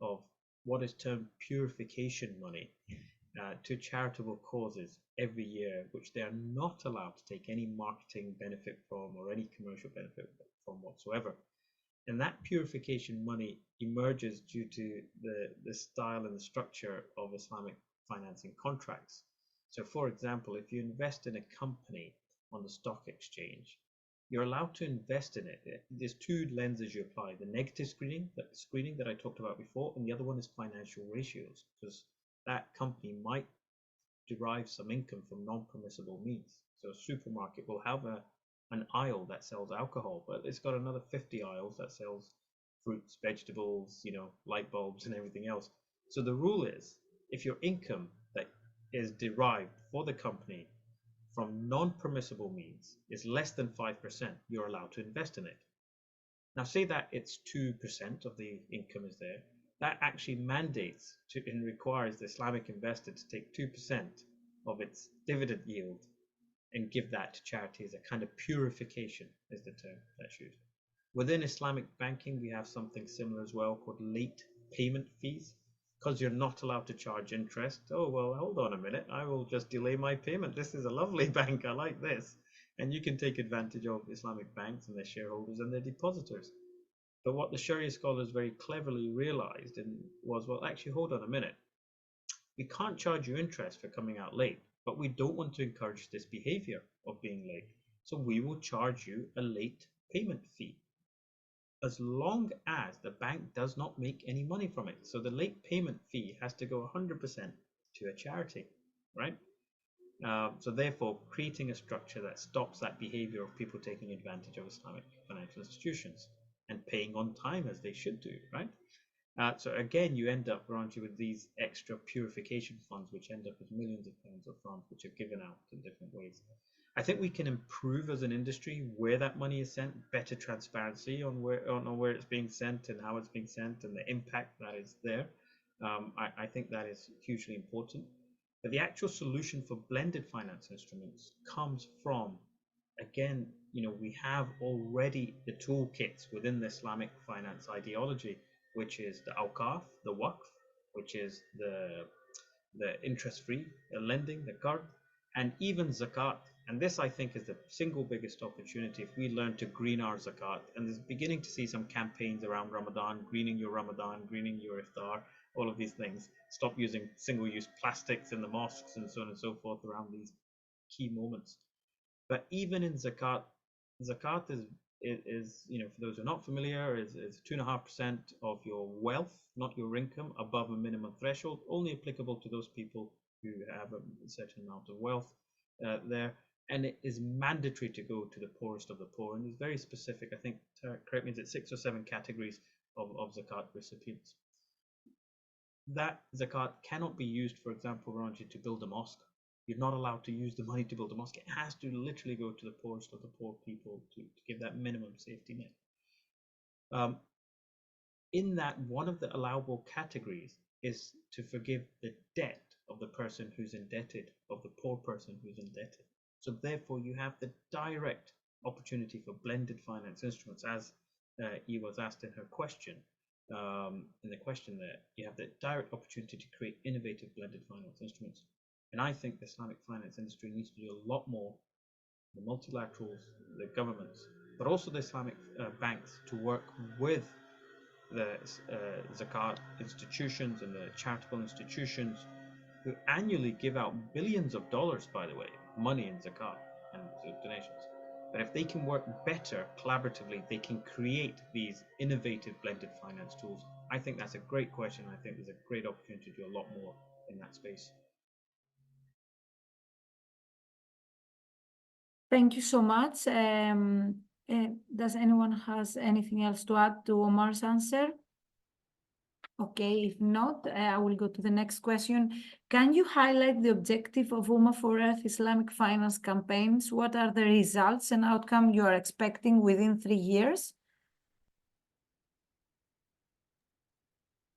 of what is termed purification money to charitable causes every year, which they are not allowed to take any marketing benefit from or any commercial benefit from whatsoever. And that purification money emerges due to the style and the structure of Islamic financing contracts. So, for example, if you invest in a company on the stock exchange, you're allowed to invest in it. There's two lenses you apply: the negative screening that I talked about before, and the other one is financial ratios, because that company might derive some income from non-permissible means. So a supermarket will have an aisle that sells alcohol, but it's got another 50 aisles that sells fruits, vegetables, light bulbs and everything else. So the rule is, if your income that is derived for the company from non-permissible means is less than 5%, you're allowed to invest in it. Now, say that it's 2% of the income is there. That actually mandates and requires the Islamic investor to take 2% of its dividend yield and give that to charity as a kind of purification, is the term that's used. Within Islamic banking, we have something similar as well called late payment fees, because you're not allowed to charge interest. Oh, well, hold on a minute, I will just delay my payment. This is a lovely bank, I like this. And you can take advantage of Islamic banks and their shareholders and their depositors. But what the Sharia scholars very cleverly realized was, well, actually, hold on a minute. We can't charge you interest for coming out late, but we don't want to encourage this behavior of being late. So we will charge you a late payment fee, as long as the bank does not make any money from it. So the late payment fee has to go 100% to a charity, right? So therefore, creating a structure that stops that behavior of people taking advantage of Islamic financial institutions and paying on time as they should do, right? So again, you end up, Ranji, with these extra purification funds, which end up with millions of pounds of funds, which are given out in different ways. I think we can improve as an industry where that money is sent, better transparency on where it's being sent and how it's being sent and the impact that is there. I think that is hugely important. But the actual solution for blended finance instruments comes from, again, we have already the toolkits within the Islamic finance ideology, which is the awqaf, the waqf, which is the interest-free lending, the qard, and even zakat. And this, I think, is the single biggest opportunity if we learn to green our zakat. And there's beginning to see some campaigns around Ramadan, greening your iftar, all of these things. Stop using single-use plastics in the mosques and so on and so forth around these key moments. But even in zakat is for those who are not familiar, is 2.5% of your wealth, not your income, above a minimum threshold, only applicable to those people who have a certain amount of wealth there. And it is mandatory to go to the poorest of the poor. And it's very specific. I think, correct me, is it 6 or 7 categories of zakat recipients. That zakat cannot be used, for example, Ranji, to build a mosque. You're not allowed to use the money to build a mosque. It has to literally go to the poorest of the poor people to give that minimum safety net. In that, one of the allowable categories is to forgive the debt of the person who's indebted, of the poor person who's indebted. So therefore, you have the direct opportunity for blended finance instruments, as Eve was asked in her question. In the question there, you have the direct opportunity to create innovative blended finance instruments. And I think the Islamic finance industry needs to do a lot more, the multilaterals, the governments, but also the Islamic banks to work with the zakat institutions and the charitable institutions who annually give out billions of dollars, by the way, money in zakat and donations. But if they can work better collaboratively, they can create these innovative blended finance tools. I think that's a great question. I think there's a great opportunity to do a lot more in that space. Thank you so much. Does anyone has anything else to add to Omar's answer? Okay, if not, I will go to the next question. Can you highlight the objective of Ummah for Earth Islamic finance campaigns? What are the results and outcome you are expecting within 3 years?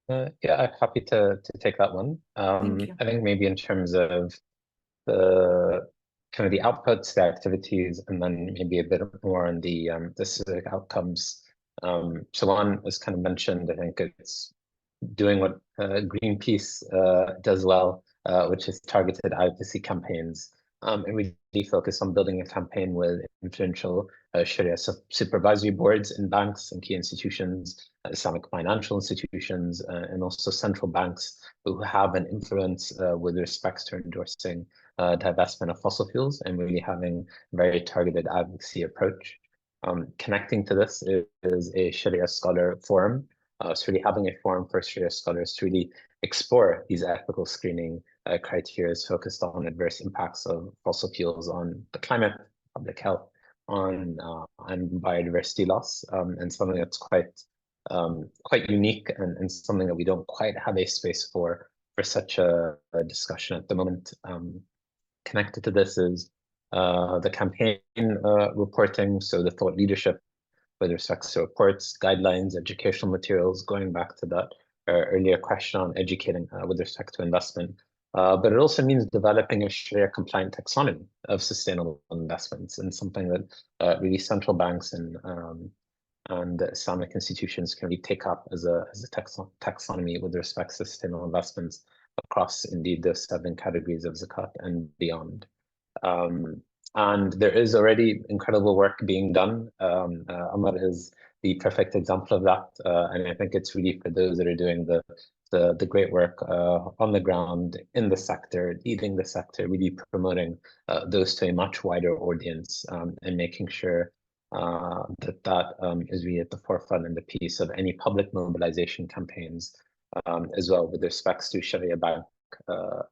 Yeah, I'm happy to take that one. Thank you. I think maybe in terms of the kind of the outputs, the activities, and then maybe a bit more on the specific outcomes. So one was kind of mentioned, I think it's doing what Greenpeace does well, which is targeted advocacy campaigns. And we really focus on building a campaign with influential Sharia supervisory boards in banks and key institutions, Islamic financial institutions, and also central banks who have an influence with respect to endorsing divestment of fossil fuels and really having a very targeted advocacy approach. Connecting to this is a Sharia scholar forum. So really having a forum for Sharia scholars to really explore these ethical screening criteria focused on adverse impacts of fossil fuels on the climate, public health, on and biodiversity loss, and something that's quite unique and something that we don't quite have a space for such a discussion at the moment. Connected to this is the campaign reporting, so the thought leadership with respect to reports, guidelines, educational materials, going back to that earlier question on educating with respect to investment. But it also means developing a Sharia compliant taxonomy of sustainable investments, and something that really central banks and Islamic institutions can really take up as a taxonomy with respect to sustainable investments across indeed the 7 categories of zakat and beyond. And there is already incredible work being done. Amar is the perfect example of that. And I think it's really for those that are doing the great work on the ground, in the sector, leading the sector, really promoting those to a much wider audience, and making sure that is really at the forefront and the piece of any public mobilization campaigns, as well with respects to Sharia bank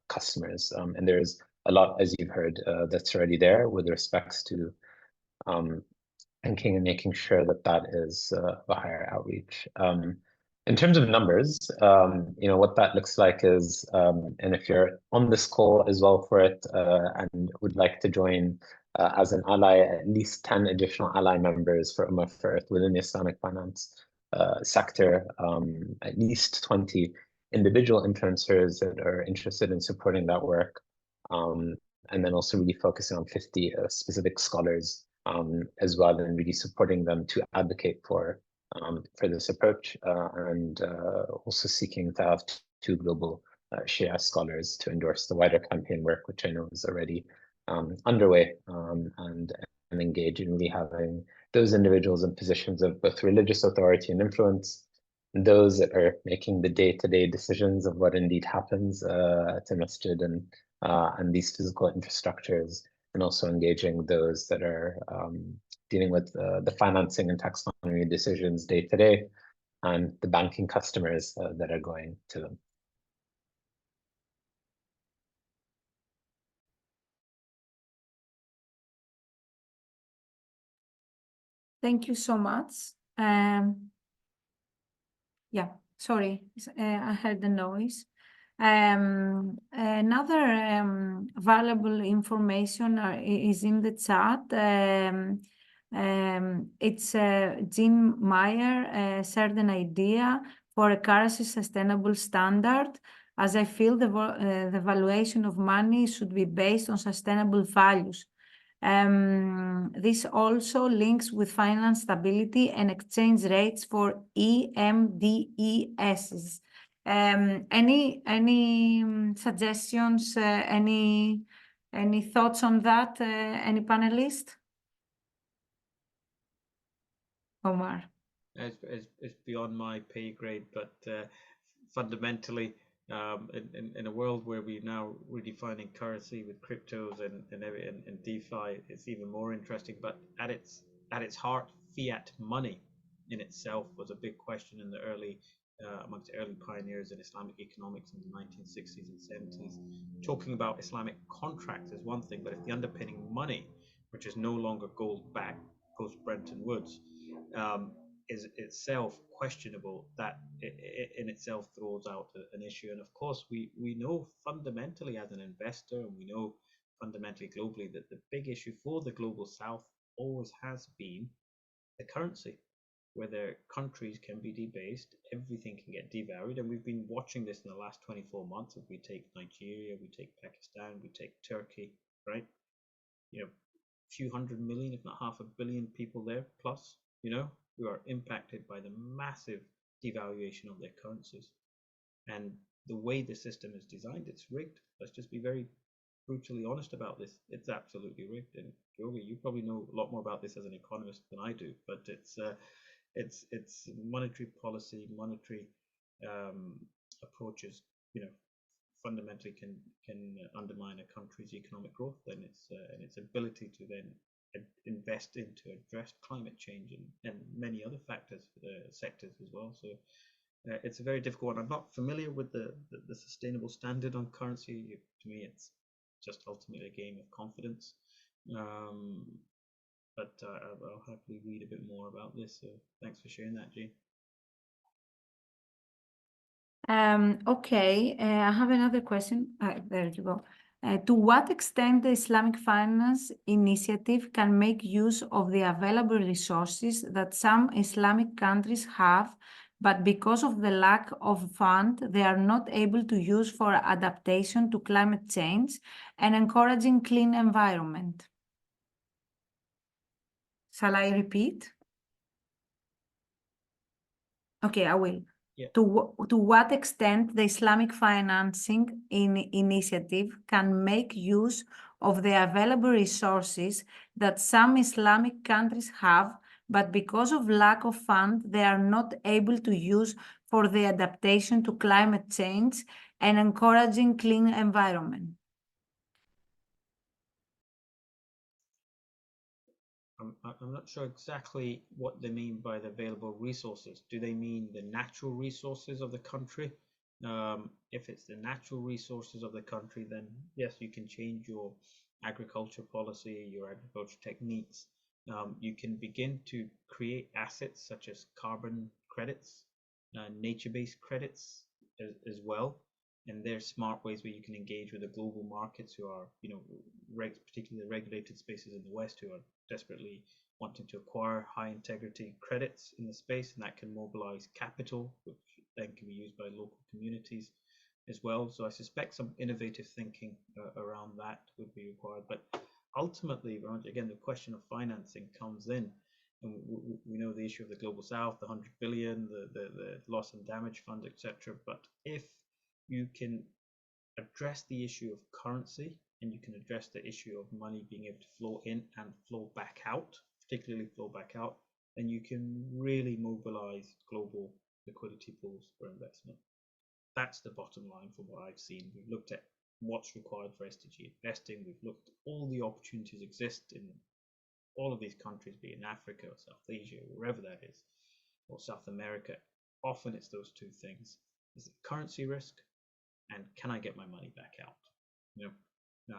customers. And there's a lot, as you've heard, that's already there with respects to thinking and making sure that that is a higher outreach. In terms of numbers, what that looks like is, and if you're on this call as well for it and would like to join as an ally, at least 10 additional ally members for Ummah for Earth within the Islamic finance sector, at least 20 individual influencers that are interested in supporting that work, and then also really focusing on 50 specific scholars as well, and really supporting them to advocate for this approach, and also seeking to have 2 global Shia scholars to endorse the wider campaign work, which I know is already underway, and engage in really having those individuals in positions of both religious authority and influence, those that are making the day-to-day decisions of what indeed happens at the masjid and these physical infrastructures, and also engaging those that are dealing with the financing and taxonomy decisions day to day, and the banking customers that are going to them. Thank you so much. Yeah, sorry, I heard the noise. Another valuable information is in the chat. It's Jean Meyer shared an idea for a currency sustainable standard, as I feel the valuation of money should be based on sustainable values. This also links with finance stability and exchange rates for EMDESs. Any suggestions, any thoughts on that, any panelist? Omar. It's beyond my pay grade, but fundamentally, in a world where we're now redefining currency with cryptos and DeFi, it's even more interesting. But at its heart, fiat money in itself was a big question in the amongst the early pioneers in Islamic economics in the 1960s and 70s. Talking about Islamic contracts is one thing, but if the underpinning money, which is no longer gold backed post Bretton Woods, is itself questionable, that in itself throws out an issue. And of course, we know fundamentally as an investor, and we know fundamentally globally, that the big issue for the global south always has been the currency, where their countries can be debased, everything can get devalued. And we've been watching this in the last 24 months. If we take Nigeria, we take Pakistan, we take Turkey, right? You know, a few 100 million, if not 500 million people there plus, you know, who are impacted by the massive devaluation of their currencies. And the way the system is designed, it's rigged. Let's just be very brutally honest about this. It's absolutely rigged. And Yogi, you probably know a lot more about this as an economist than I do, but it's monetary policy, monetary approaches, you know, fundamentally can undermine a country's economic growth and its ability to then invest in to address climate change and many other sectors as well. So it's a very difficult one. I'm not familiar with the sustainable standard on currency. To me, it's just ultimately a game of confidence. But I'll happily read a bit more about this. So thanks for sharing that, Jean. Okay, I have another question. There you go. To what extent the Islamic Finance Initiative can make use of the available resources that some Islamic countries have, but because of the lack of fund, they are not able to use for adaptation to climate change and encouraging clean environment? Shall I repeat? Okay, I will. Yeah. To what extent the Islamic Financing Initiative can make use of the available resources that some Islamic countries have, but because of lack of funds, they are not able to use for the adaptation to climate change and encouraging clean environment? I'm not sure exactly what they mean by the available resources. Do they mean the natural resources of the country? If it's the natural resources of the country, then yes, you can change your agriculture policy, your agriculture techniques. You can begin to create assets such as carbon credits, nature-based credits as well. And there's smart ways where you can engage with the global markets who are, you know, particularly the regulated spaces in the West who are desperately wanting to acquire high integrity credits in the space, and that can mobilize capital, which then can be used by local communities as well. So I suspect some innovative thinking around that would be required. But ultimately, again, the question of financing comes in. And we know the issue of the Global South, the 100 billion, the loss and damage fund, etc. But if you can address the issue of currency and you can address the issue of money being able to flow in and flow back out, particularly flow back out, then you can really mobilize global liquidity pools for investment. That's the bottom line from what I've seen. We've looked at what's required for SDG investing. We've looked at all the opportunities exist in all of these countries, be it in Africa or South Asia, or wherever that is, or South America. Often it's those two things. Is it currency risk? And can I get my money back out? You know,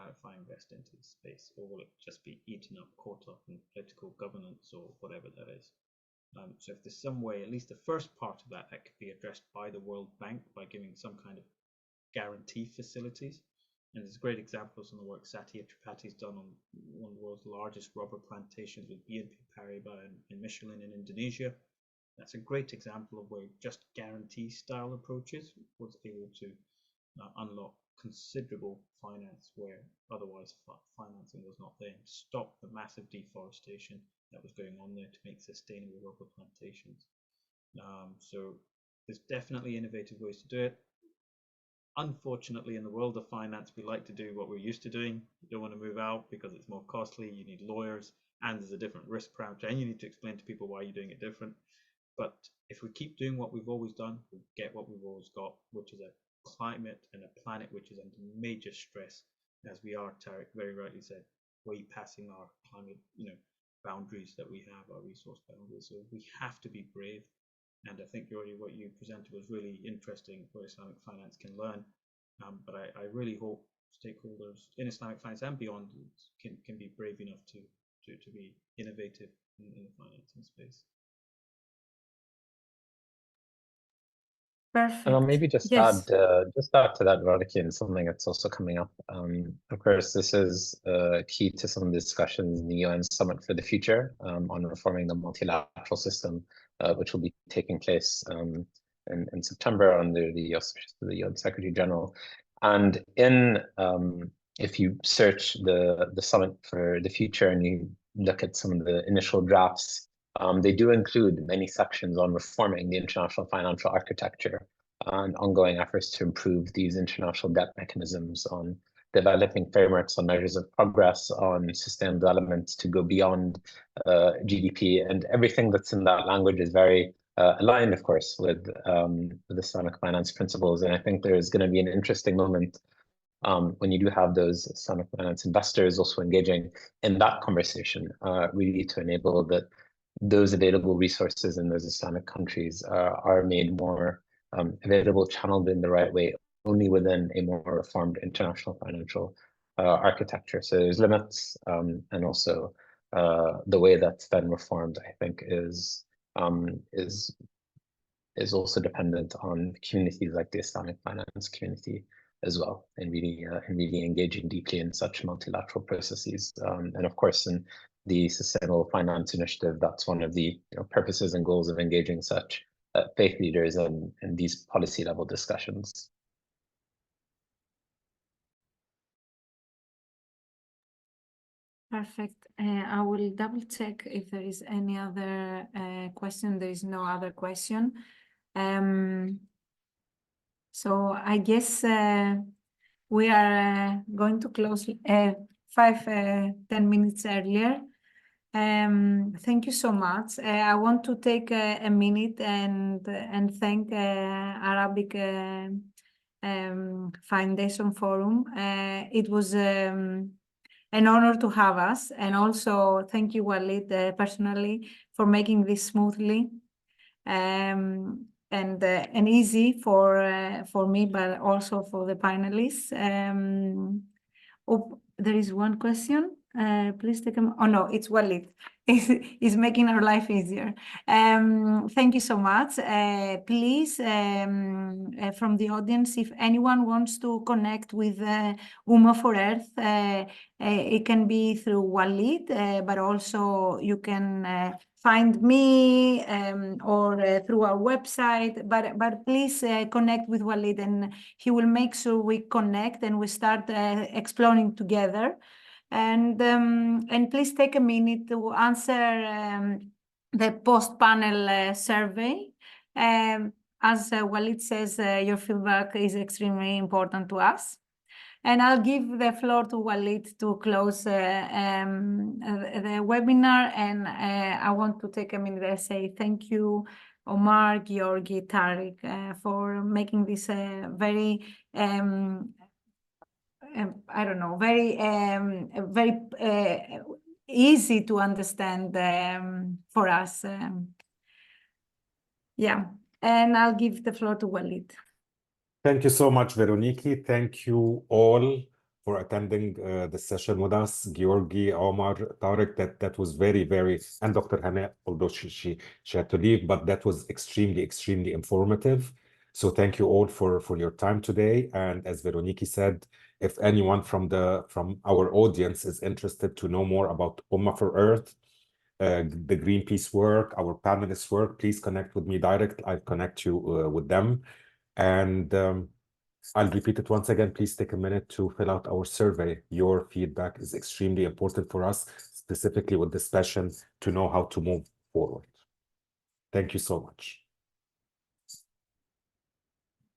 if I invest into this space, or will it just be eaten up, caught up in political governance or whatever that is? So if there's some way, at least the first part of that could be addressed by the World Bank by giving some kind of guarantee facilities. And there's great examples on the work Satya Tripathi's done on one of the world's largest rubber plantations with BNP Paribas and Michelin in Indonesia. That's a great example of where just guarantee style approaches was able to unlock considerable finance where otherwise financing was not there, and stop the massive deforestation that was going on there to make sustainable rubber plantations. So there's definitely innovative ways to do it. unfortunately, in the world of finance, we like to do what we're used to doing. You don't want to move out because it's more costly. You need lawyers, and there's a different risk parameter, and you need to explain to people why you're doing it different. But if we keep doing what we've always done, we'll get what we've always got, which is a climate and a planet which is under major stress, as we are, Tariq very rightly said, way passing our climate, boundaries that we have, our resource boundaries. So we have to be brave. And I think what you presented was really interesting, what Islamic finance can learn. But I really hope stakeholders in Islamic finance and beyond can be brave enough to be innovative in the financing space. Perfect. And I'll maybe just Yes. add to that, Veronica, and something that's also coming up. Of course, this is key to some of the discussions in the UN Summit for the Future on reforming the multilateral system, which will be taking place in September under the auspices of the UN Secretary General. And if you search the Summit for the Future and you look at some of the initial drafts, they do include many sections on reforming the international financial architecture and ongoing efforts to improve these international debt mechanisms, on developing frameworks on measures of progress, on sustainable development to go beyond GDP, and everything that's in that language is very aligned, of course, with Islamic finance principles. And I think there is going to be an interesting moment when you do have those Islamic finance investors also engaging in that conversation, really to enable that those available resources in those Islamic countries are made more available, channeled in the right way, only within a more reformed international financial architecture. So there's limits, and also the way that's then reformed, I think, is also dependent on communities like the Islamic finance community as well, and really engaging deeply in such multilateral processes. And of course, in the Sustainable Finance Initiative, that's one of the purposes and goals of engaging such faith leaders in these policy level discussions. Perfect. I will double check if there is any other question. There is no other question. So I guess we are going to close 10 minutes earlier. Thank you so much. I want to take a minute and thank Arabic Foundation Forum. It was an honor to have us, and also thank you, Walid, personally, for making this smoothly and easy for me, but also for the panelists. Oh, there is one question. Please take a... Oh no, it's Walid. It's making our life easier. Thank you so much. Please, from the audience, if anyone wants to connect with Ummah for Earth, it can be through Walid, but also you can find me or through our website. But please connect with Walid, and he will make sure we connect and we start exploring together. And please take a minute to answer the post-panel survey. As Walid says, your feedback is extremely important to us. And I'll give the floor to Walid to close the webinar. And I want to take a minute and say thank you, Omar, Georgi, Tariq, for making this very I don't know, very easy to understand for us. Yeah, and I'll give the floor to Walid. Thank you so much, Veroniki. Thank you all for attending the session with us. Georgi, Omar, Tariq, that was very, very, and Dr. Hannah, although she had to leave, but that was extremely, extremely informative. So thank you all for your time today. And as Veroniki said, if anyone from our audience is interested to know more about Ummah for Earth, the Greenpeace work, our panelists' work, please connect with me direct. I'll connect you with them. And I'll repeat it once again. Please take a minute to fill out our survey. Your feedback is extremely important for us, specifically with this session, to know how to move forward. Thank you so much.